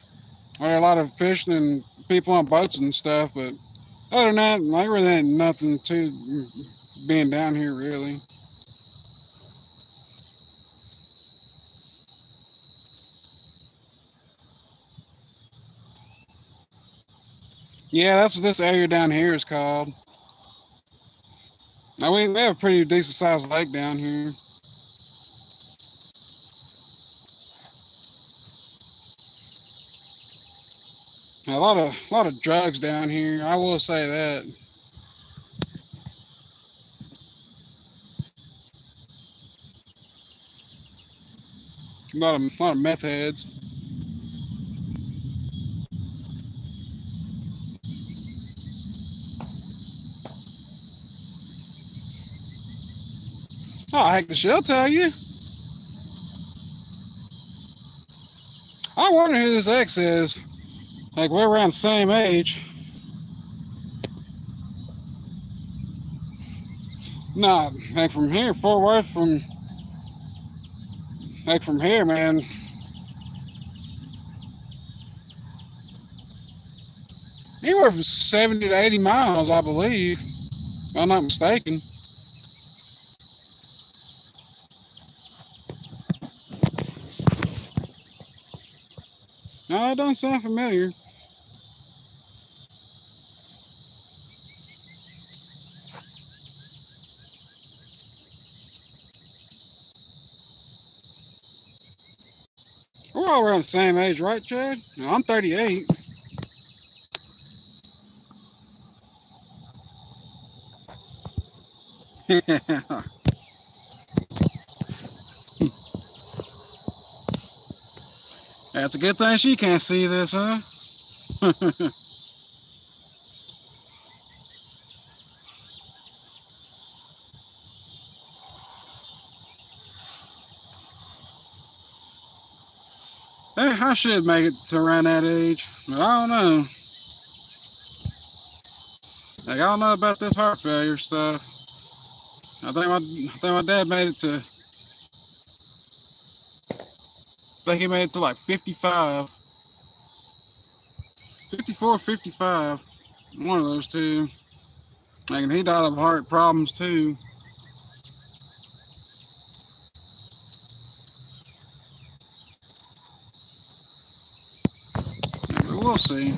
Where there are a lot of fishing and people on boats and stuff. But other than that, like really ain't nothing to being down here really. Yeah, that's what this area down here is called. Now we have a pretty decent sized lake down here. A lot of drugs down here. I will say that. A lot of meth heads. Oh heck, she'll tell you. I wonder who this ex is. Like we're around the same age. Nah, like from here, Fort Worth, from here, man. Anywhere from 70 to 80 miles, I believe. If I'm not mistaken. No, it don't sound familiar. We're all around the same age, right, Chad? No, I'm 38. That's a good thing she can't see this, huh? I should make it to around that age, but I don't know. Like, I don't know about this heart failure stuff. I think my dad made it to. I think he made it to like 55, 54, 55. One of those two. Like, and he died of heart problems too. Yeah, but we'll see.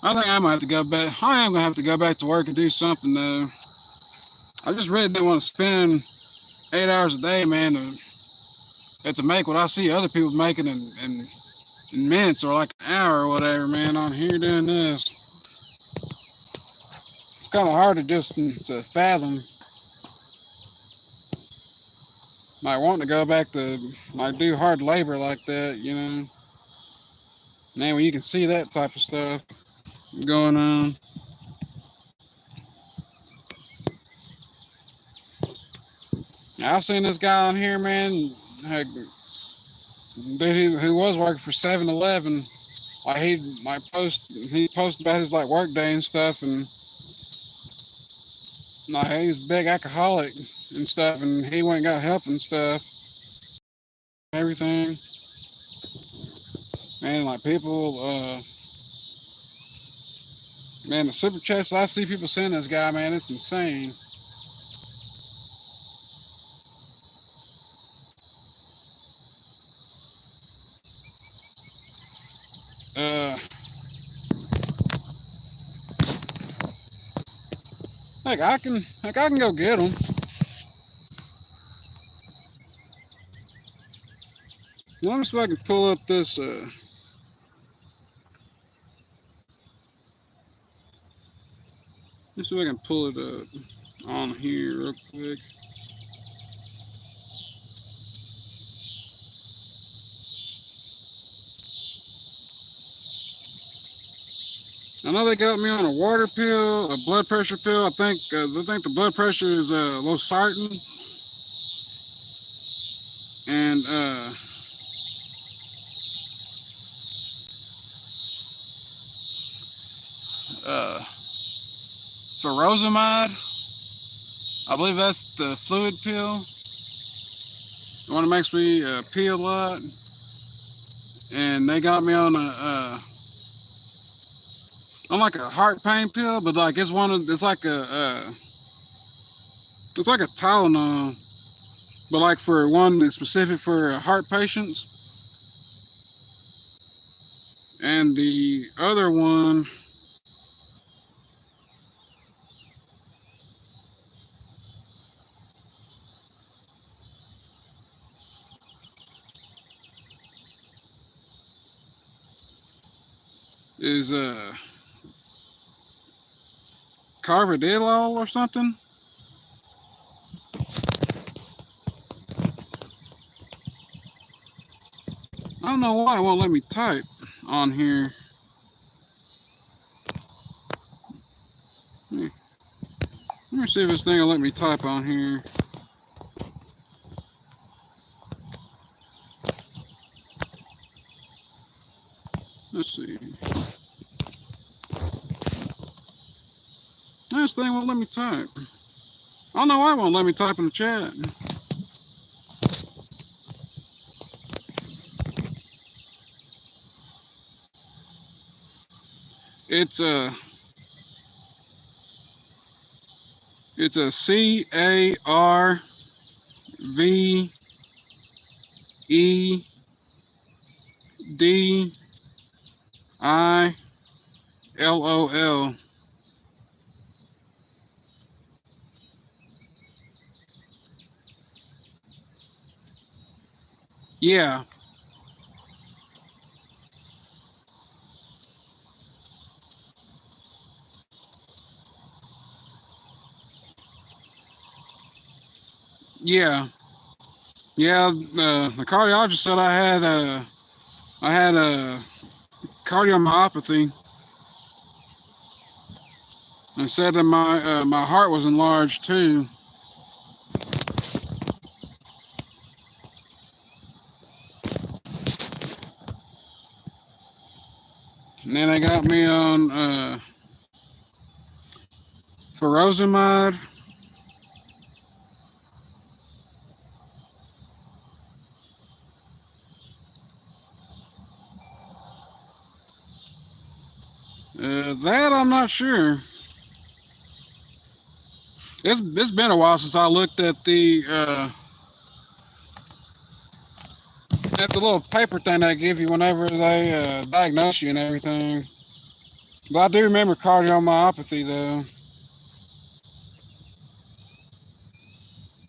I think I might have to go back. I am gonna have to go back to work and do something though. I just really didn't want to spend 8 hours a day, man, to make what I see other people making in minutes or like an hour or whatever, man. On here doing this, it's kind of hard to just to fathom. Like wanting to go back to like do hard labor like that, you know. Man, when you can see that type of stuff going on. I seen this guy on here, man, dude who was working for 7-Eleven. Like he posted about his like work day and stuff, and like he was a big alcoholic and stuff, and he went and got help and stuff, everything. Man, like people, Man, the super chats I see people send this guy, man, it's insane. Uh, I can go get him. Let me see if I can pull up this. Let's see if I can pull it up on here real quick. I know they got me on a water pill, a blood pressure pill. I think the blood pressure is losartan, and uh, furosemide. I believe that's the fluid pill. The one that makes me pee a lot. And they got me on on like a heart pain pill, but like it's like a Tylenol, but like for one that's specific for heart patients. And the other one is Carvedilol or something. I don't know why it won't let me type on here. Let me see if this thing will let me type on here. Let's see. This thing won't let me type. I don't know why it won't let me type in the chat. It's a CARVEDILOL. Yeah. Yeah. Yeah. The cardiologist said I had a cardiomyopathy, and said that my heart was enlarged too. And then they got me on furosemide. That I'm not sure. It's been a while since I looked at the little paper thing they give you whenever they diagnose you and everything. But I do remember cardiomyopathy though.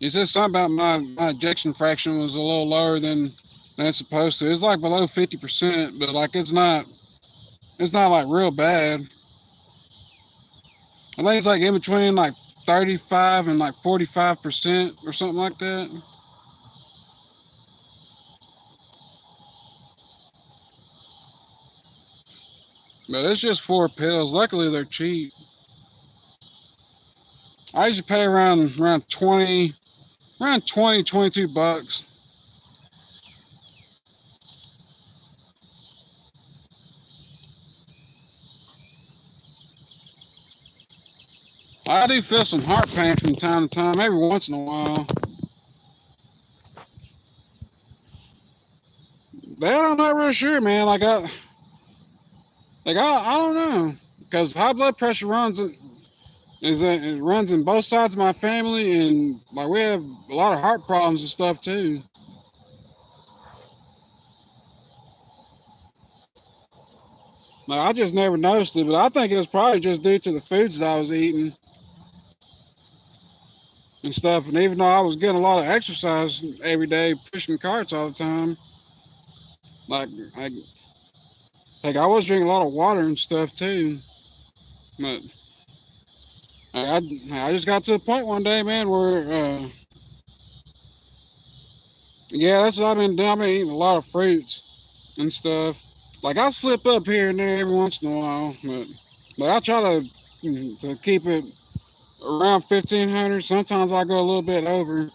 It says something about my ejection fraction was a little lower than it's supposed to. It's like below 50%, but like it's not like real bad. I think it's like in between like 35 and like 45% or something like that. But it's just 4 pills. Luckily they're cheap. I usually pay around 20, 22 bucks. I do feel some heart pain from time to time, every once in a while. That I'm not really sure, man. I don't know. because high blood pressure it runs in both sides of my family, and like we have a lot of heart problems and stuff too. Like, I just never noticed it, but I think it was probably just due to the foods that I was eating and stuff. And even though I was getting a lot of exercise every day, pushing carts all the time, like I, like I was drinking a lot of water and stuff too. But I just got to a point one day, man, where yeah, that's what I've been doing. I've been eating a lot of fruits and stuff. Like I slip up here and there every once in a while, but I try to keep it around 1,500. Sometimes I go a little bit over,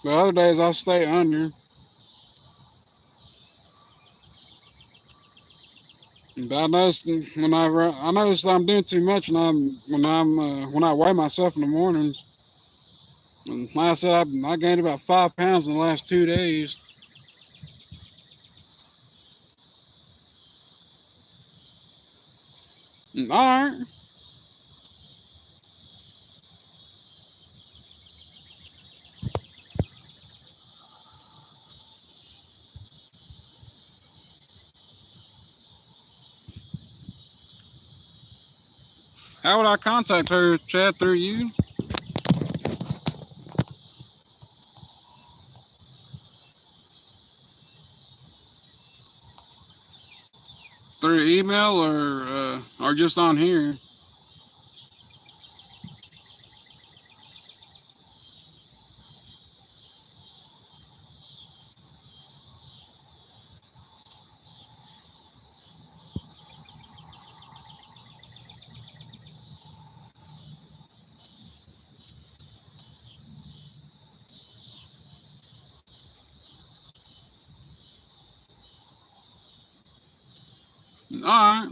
but other days I stay under. But I noticed I noticed I'm doing too much when I weigh myself in the mornings. And like I said, I gained about 5 pounds in the last 2 days. All right. How would I contact her, Chad? Through you? Through email or just on here? All right.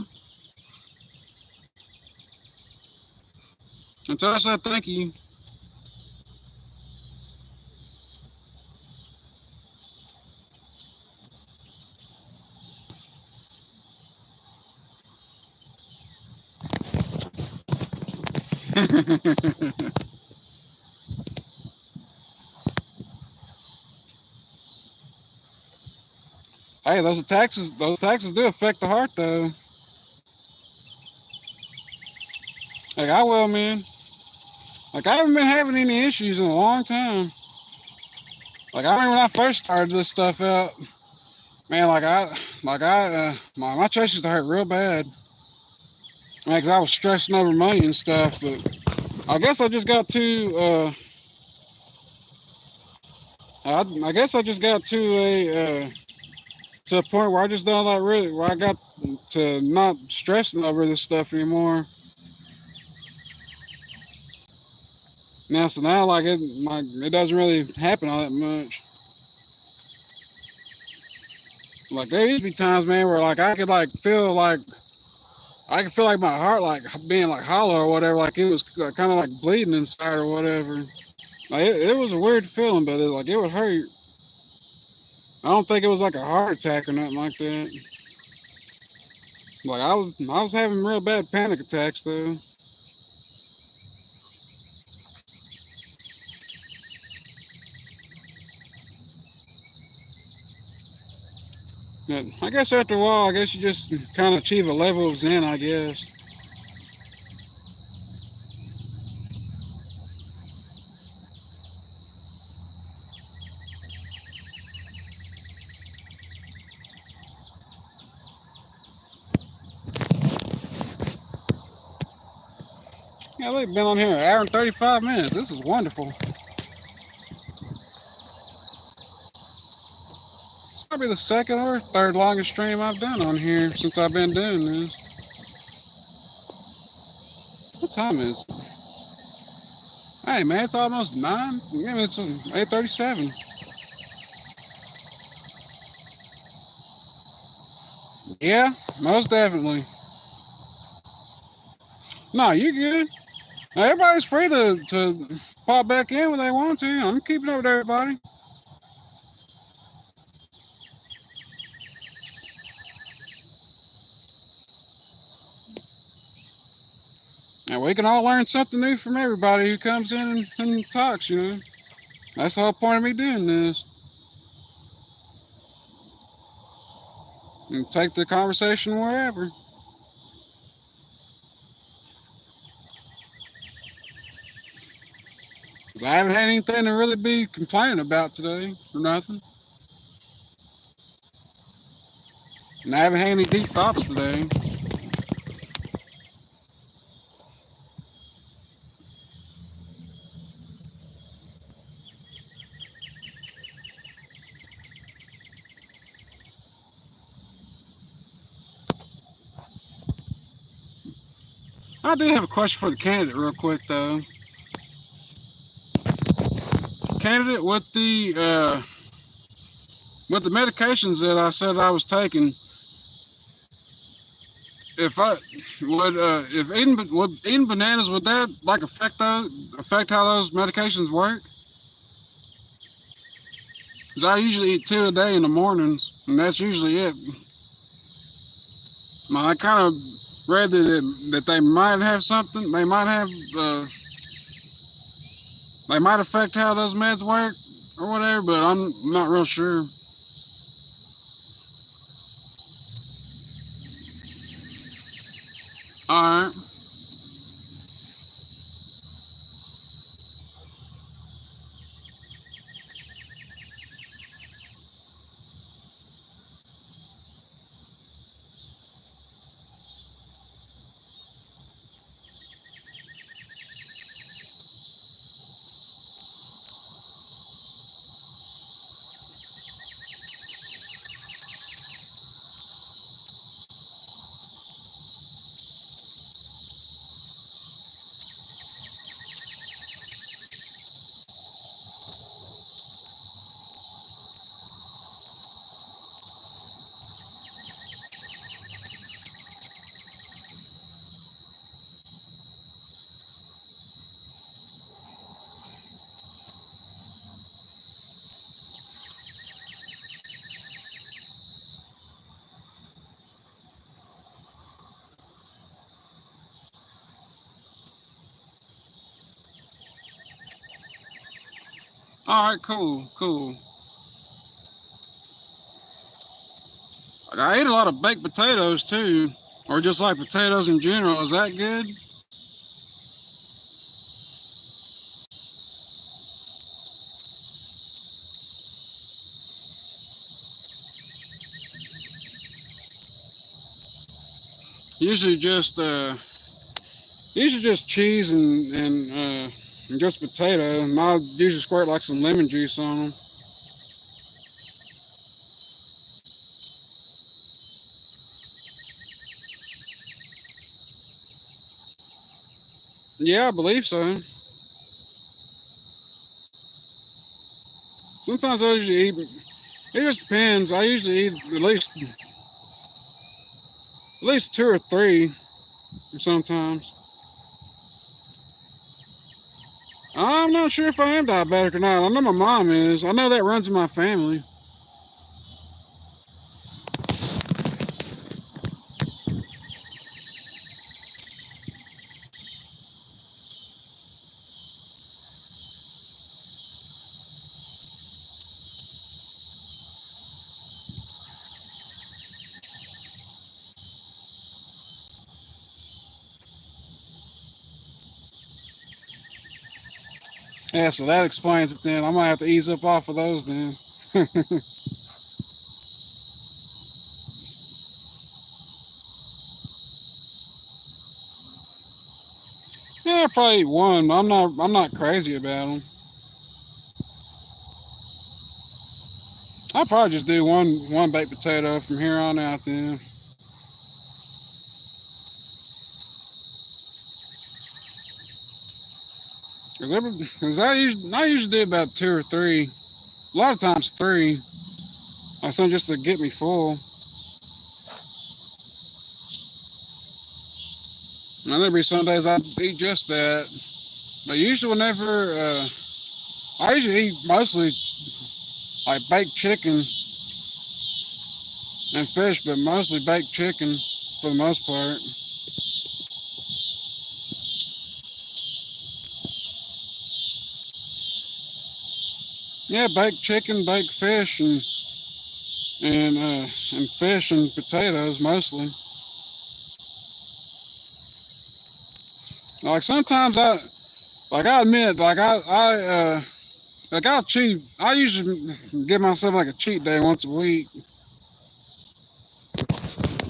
And tell us that thank you. Hey, those taxes do affect the heart though. Like I will, man. Like I haven't been having any issues in a long time. Like I remember when I first started this stuff out, man. My chest used to hurt real bad. Man, 'cause I was stressing over money and stuff. But I guess I just got I guess I just got to a point where I just don't like really where I got to not stressing over this stuff anymore. Now, so now like it doesn't really happen all that much. Like there used to be times, man, where like I could feel like my heart like being like hollow or whatever, like it was kind of like bleeding inside or whatever. Like it was a weird feeling, but it would hurt. I don't think it was like a heart attack or nothing like that. Like I was having real bad panic attacks though. But I guess after a while, I guess you just kind of achieve a level of zen, I guess. Yeah, they've been on here 1 hour and 35 minutes. This is wonderful. It's probably the second or third longest stream I've done on here since I've been doing this. What time is it? Hey man, it's almost 9. Yeah, it's 8:37. Yeah, most definitely. No, you're good. Now, everybody's free to pop back in when they want to. I'm keeping up with everybody. And we can all learn something new from everybody who comes in and talks, you know. That's the whole point of me doing this. And take the conversation wherever. 'Cause I haven't had anything to really be complaining about today, or nothing. And I haven't had any deep thoughts today. I do have a question for the candidate real quick though. Candidate, with the medications that I said I was taking, if eating bananas, would that like affect how those medications work? Because I usually eat 2 a day in the mornings, and that's usually it. I kind of read that they might have something. They might have they might affect how those meds work or whatever, but I'm not real sure. All right. All right, cool. I ate a lot of baked potatoes too, or just like potatoes in general. Is that good? Usually just cheese and just potato. And I'll usually squirt like some lemon juice on them. Yeah, I believe so. Sometimes I usually eat. It just depends. I usually eat at least 2 or 3 sometimes. I'm not sure if I am diabetic or not. I know my mom is. I know that runs in my family. Yeah, so that explains it then. I might have to ease up off of those then. Yeah, I probably eat one. I'm not crazy about them. I'll probably just do one baked potato from here on out then. Cause I usually do about 2 or 3. A lot of times 3. Like something just to get me full. And there'll be some days I eat just that. But usually whenever I usually eat mostly like baked chicken and fish, but mostly baked chicken for the most part. Yeah, baked chicken, baked fish, and fish and potatoes mostly. Like sometimes I admit like I'll cheat. I usually give myself like a cheat day once a week.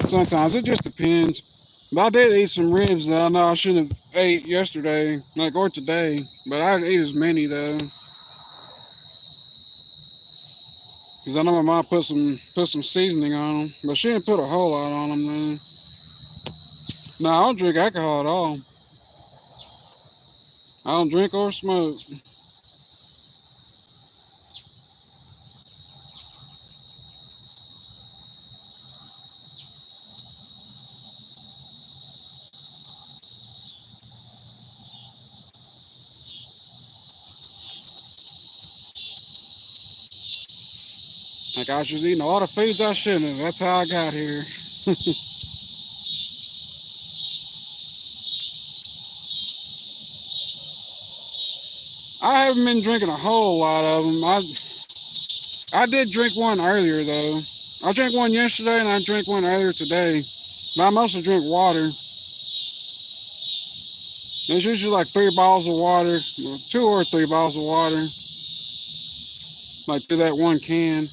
Sometimes it just depends. But I did eat some ribs that I know I should have ate yesterday, like or today. But I didn't eat as many though, because I know my mom put some seasoning on them, but she didn't put a whole lot on them though. No, I don't drink alcohol at all. I don't drink or smoke. Like I was eating a lot of foods I shouldn't have. That's how I got here. I haven't been drinking a whole lot of them. I did drink one earlier though. I drank one yesterday and I drank one earlier today. But I mostly drink water. There's usually like 3 bottles of water, 2 or 3 bottles of water, like through that one can.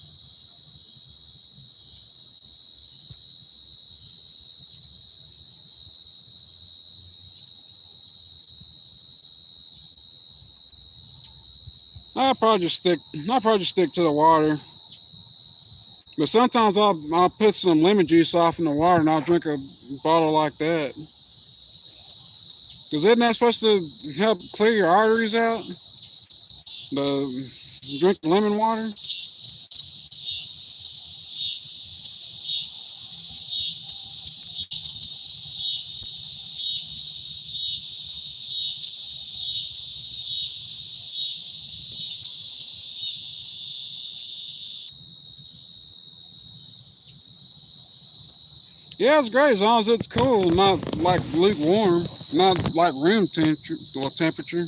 I'll probably just stick to the water. But sometimes I'll put some lemon juice off in the water and I'll drink a bottle like that. Cause isn't that supposed to help clear your arteries out? The drink the lemon water. Yeah, it's great as long as it's cool, not like lukewarm, not like room temperature. Well, temperature.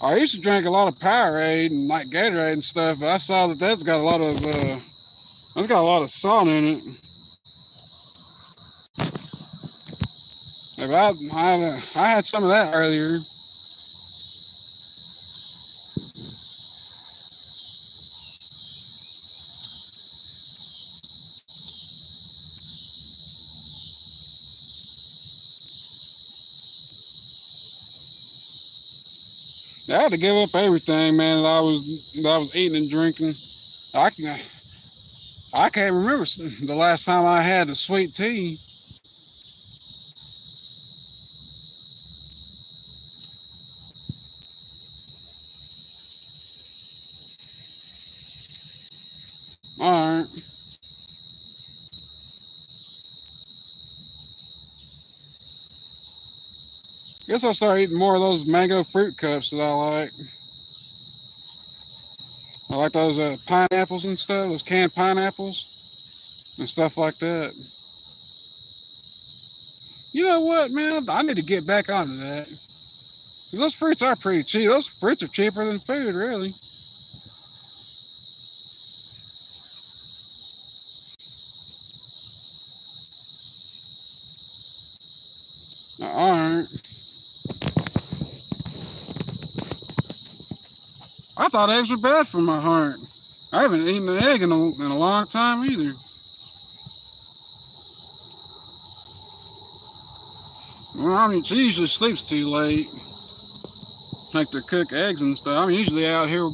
I used to drink a lot of Powerade and like Gatorade and stuff, but I saw that that's got a lot of salt in it. If I had some of that earlier. I had to give up everything, man. That I was eating and drinking. I can I can't remember the last time I had a sweet tea. All right. Guess I'll start eating more of those mango fruit cups that I like. I like those pineapples and stuff, those canned pineapples and stuff like that. You know what, man? I need to get back onto that. Because those fruits are pretty cheap. Those fruits are cheaper than food, really. All right. I thought eggs were bad for my heart. I haven't eaten an egg in a long time either. Well, I mean, she usually sleeps too late. Like to cook eggs and stuff. I'm usually out here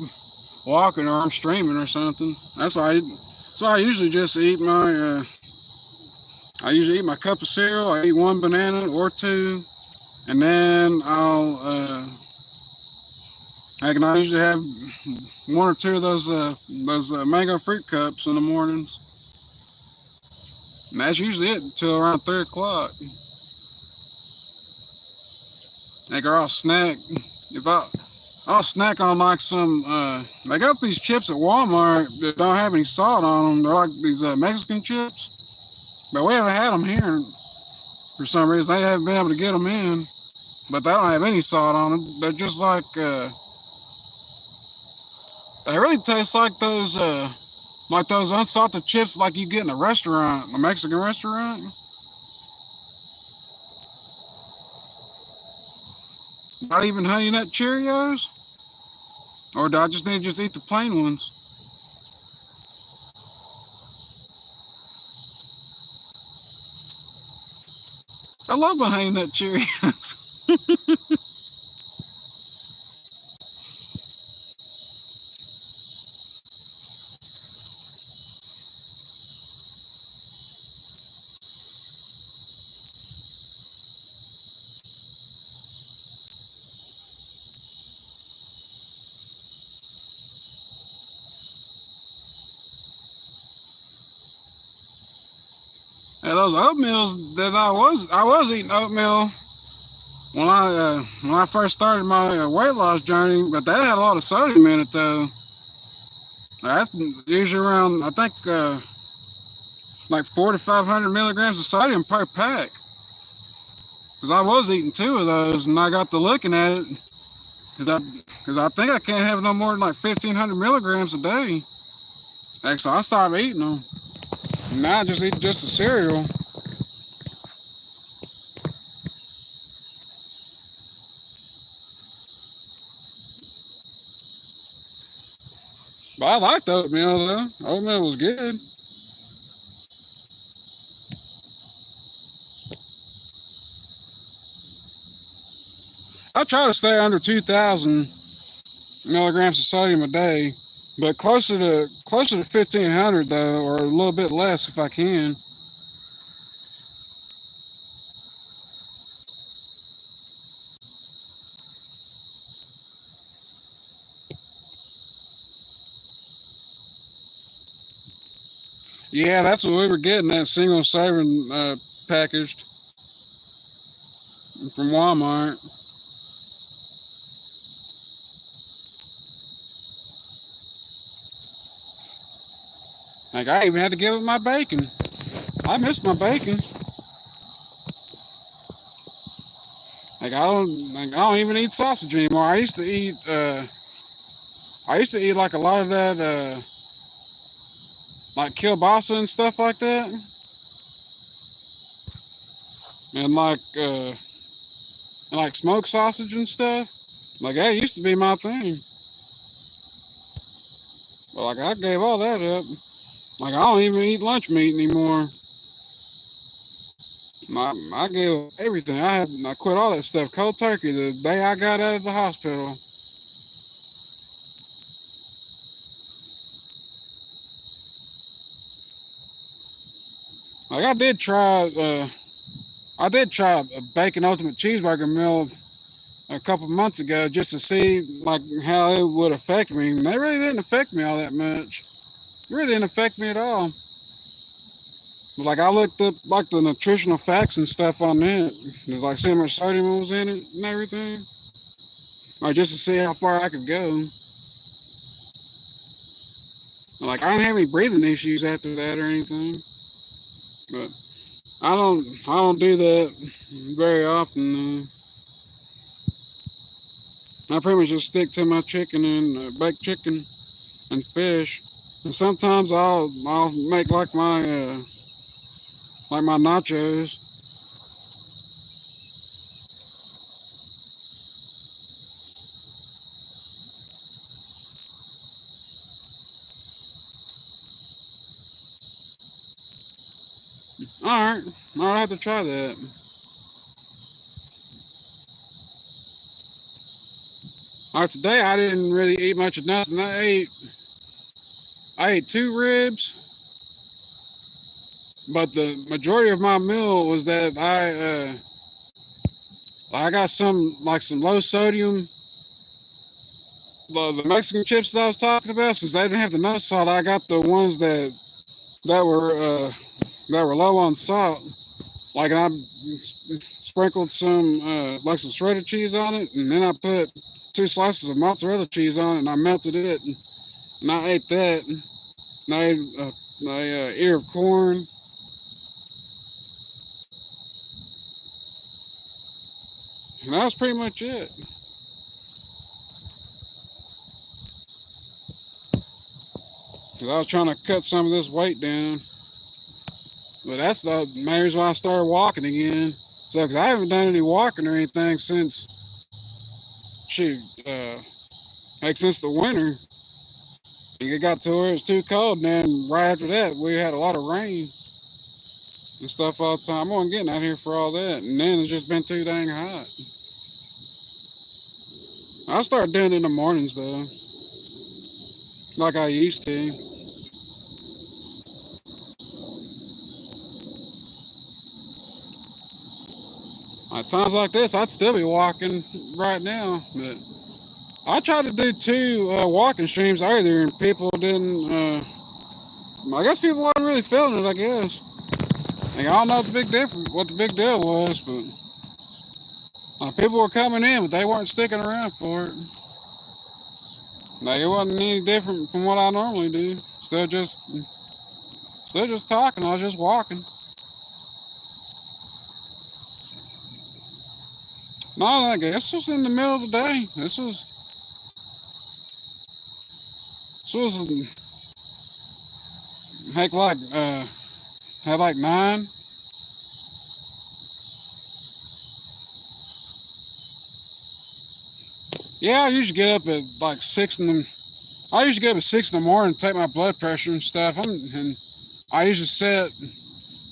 walking or I'm streaming or something. That's why I usually just eat I usually eat my cup of cereal. I eat one banana or two, and then I usually have 1 or 2 of those mango fruit cups in the mornings, and that's usually it until around 3 o'clock. Like, or I'll snack if I'll snack on like they got these chips at Walmart that don't have any salt on them. They're like these Mexican chips. But we haven't had them here for some reason. They haven't been able to get them in. But they don't have any salt on them. They're just like, they really taste like those unsalted chips like you get in a restaurant, a Mexican restaurant. Not even Honey Nut Cheerios? Or do I just need to just eat the plain ones? I love the Honey Nut Cheerios. Yeah, those oatmeals that I was eating oatmeal when I first started my weight loss journey, but that had a lot of sodium in it though. That's usually around, I think, like 4,500 milligrams of sodium per pack. Because I was eating 2 of those, and I got to looking at it, because I think I can't have no more than like 1,500 milligrams a day. Like, so I stopped eating them. Now I just eat just the cereal. But I liked oatmeal though. Oatmeal was good. I try to stay under 2,000 milligrams of sodium a day, but closer to 1,500 though, or a little bit less if I can. Yeah, that's what we were getting, that single serving packaged from Walmart. Like, I even had to give it my bacon. I miss my bacon. Like, I don't even eat sausage anymore. I used to eat like a lot of that like kielbasa and stuff like that. And like smoked sausage and stuff. Like, that used to be my thing. But like, I gave all that up. Like, I don't even eat lunch meat anymore. I gave everything. I quit all that stuff cold turkey the day I got out of the hospital. Like, I did try a bacon ultimate cheeseburger meal a couple months ago just to see like how it would affect me. And they really didn't affect me all that much. It really didn't affect me at all. But like, I looked up like the nutritional facts and stuff on it. There's like see how much sodium was in it and everything. Like, just to see how far I could go. Like, I didn't have any breathing issues after that or anything. But I don't do that very often. I pretty much just stick to my chicken and baked chicken and fish. And sometimes I'll make like my nachos. All right, I'll have to try that. All right, today I didn't really eat much of nothing. I ate 2 ribs, but the majority of my meal was that I got some low sodium, the Mexican chips that I was talking about. Since they didn't have the no salt, I got the ones that were low on salt. Like, I sprinkled some like some shredded cheese on it, and then I put 2 slices of mozzarella cheese on it, and I melted it, and I ate that. And I ate an ear of corn, And that was pretty much it. Cause I was trying to cut some of this weight down. But that's the main reason why I started walking again. So, cause I haven't done any walking or anything since, shoot, like since the winter. It got to where it was too cold, and then right after that, we had a lot of rain and stuff all the time. I wasn't getting out here for all that, and then it's just been too dang hot. I start doing it in the mornings though, like I used to. At times like this, I'd still be walking right now, but I tried to do 2 walking streams earlier, and people didn't. I guess people wasn't really feeling it. I guess. Like, I don't know what the big deal was, but people were coming in, but they weren't sticking around for it. Like, it wasn't any different from what I normally do. Still just talking. I was just walking. No, I guess this was in the middle of the day. This was heck, like had like 9. Yeah, I usually get up at like 6 in the. I usually get up at 6 in the morning to take my blood pressure and stuff. And I usually sit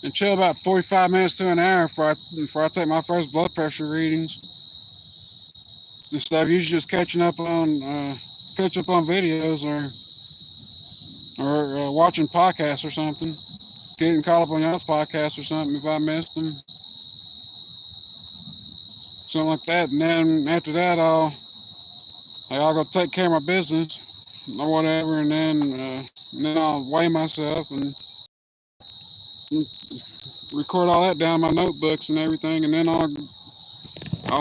and chill about 45 minutes to an hour before I take my first blood pressure readings and stuff. Usually just catching up on videos or watching podcasts or something. Getting caught up on y'all's podcasts or something if I missed them. Something like that. And then after that, I'll go take care of my business or whatever, and then I'll weigh myself and record all that down in my notebooks and everything, and then I'll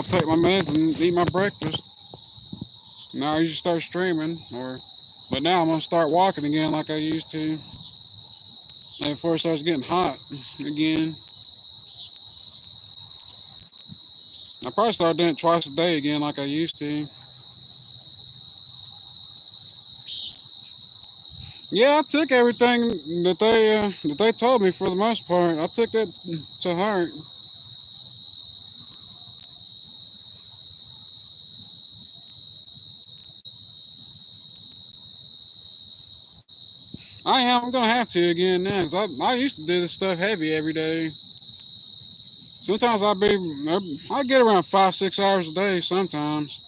take my meds and eat my breakfast. Now I usually start streaming, but now I'm gonna start walking again like I used to. And before it starts getting hot again. I probably start doing it twice a day again like I used to. Yeah, I took everything that they told me for the most part. I took that to heart. I'm gonna have to again now, cause I used to do this stuff heavy every day. Sometimes I get around 5-6 hours a day. Sometimes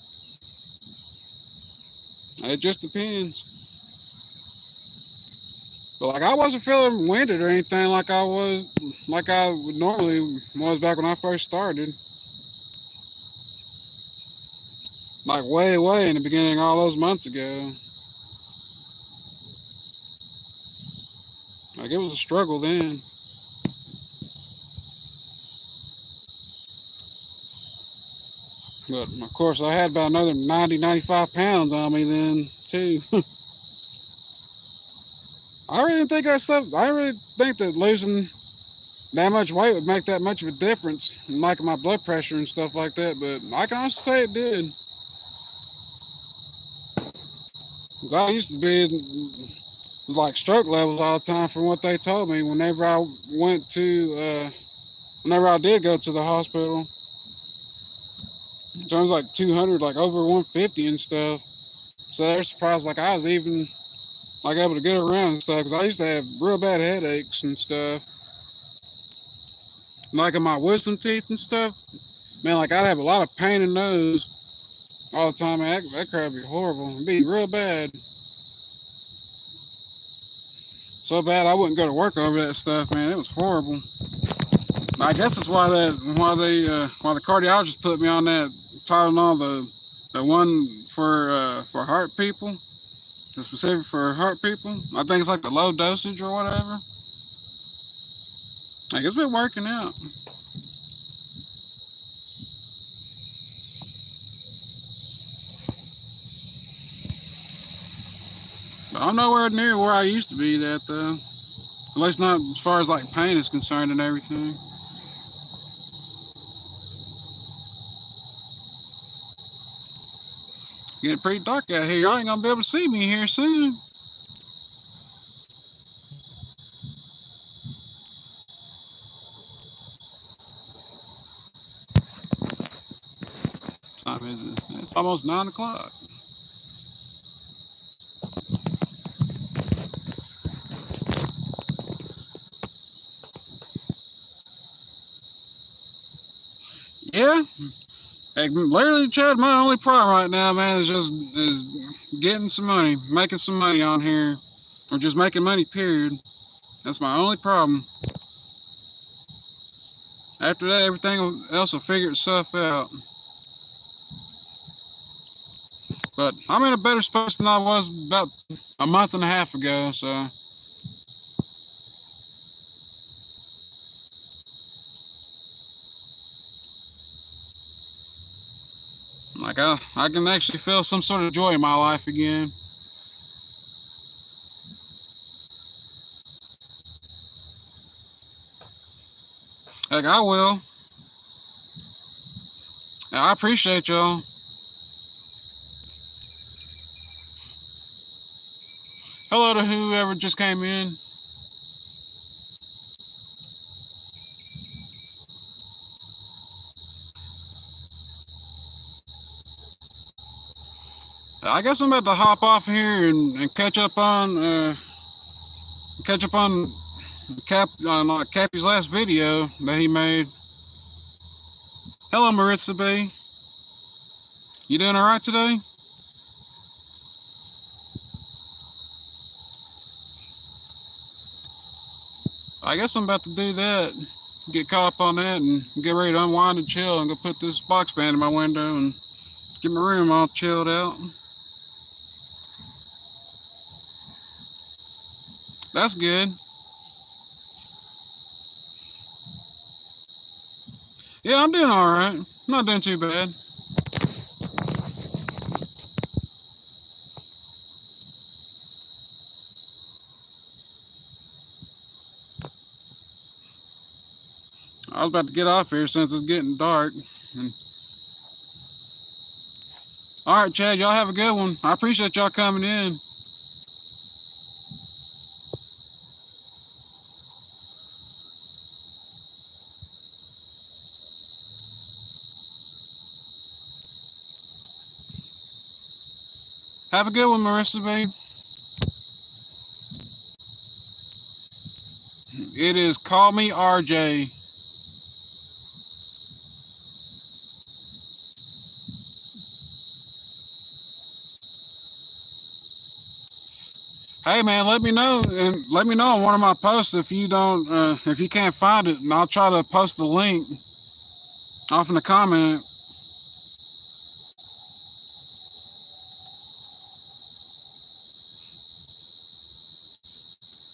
it just depends. But like I wasn't feeling winded or anything like I would normally was back when I first started. Like way in the beginning, all those months ago. Like it was a struggle then. But of course I had about another 95 pounds on me then too. I really think that losing that much weight would make that much of a difference in like my blood pressure and stuff like that, but I can honestly say it did. Cause I used to be like stroke levels all the time from what they told me whenever I did go to the hospital. So it was like 200, like over 150 and stuff. So they're surprised like I was even like able to get around and stuff, because I used to have real bad headaches and stuff. Like in my wisdom teeth and stuff. Man, like I'd have a lot of pain in those all the time. Man, that crap would be horrible. It'd be real bad. So bad I wouldn't go to work over that stuff, man. It was horrible. I guess that's why the cardiologist put me on that Tylenol, the one for heart people, the specific for heart people. I think it's like the low dosage or whatever. Like it's been working out. But I'm nowhere near where I used to be at though. At least not as far as like pain is concerned and everything. Getting pretty dark out here. Y'all ain't gonna be able to see me here soon. What time is it? It's almost 9 o'clock. Yeah. Hey, literally, Chad, my only problem right now, man, is getting some money, making some money on here, or just making money, period. That's my only problem. After that, everything else will figure itself out. But I'm in a better space than I was about a month and a half ago, so. Like, I can actually feel some sort of joy in my life again. Like, I will. I appreciate y'all. Hello to whoever just came in. I guess I'm about to hop off here and catch up on Cappy's last video that he made. Hello, Maritza B. You doing all right today? I guess I'm about to do that. Get caught up on that and get ready to unwind and chill and go put this box fan in my window and get my room all chilled out. That's good. Yeah, I'm doing all right. I'm not doing too bad. I was about to get off here since it's getting dark. All right, Chad, y'all have a good one. I appreciate y'all coming in. Have a good one, Marissa B. It is Call Me RJ. Hey man, let me know on one of my posts if you don't if you can't find it, and I'll try to post the link off in the comment.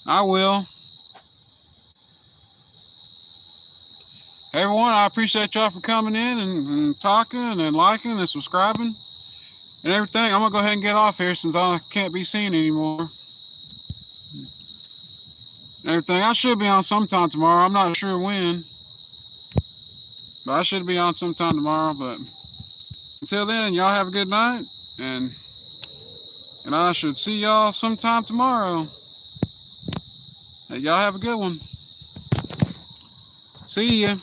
I will. Hey everyone, I appreciate y'all for coming in and talking and liking and subscribing and everything. I'm gonna go ahead and get off here since I can't be seen anymore. Everything. I should be on sometime tomorrow. I'm not sure when, but I should be on sometime tomorrow. But until then, y'all have a good night, and I should see y'all sometime tomorrow. Hey, y'all have a good one. See ya.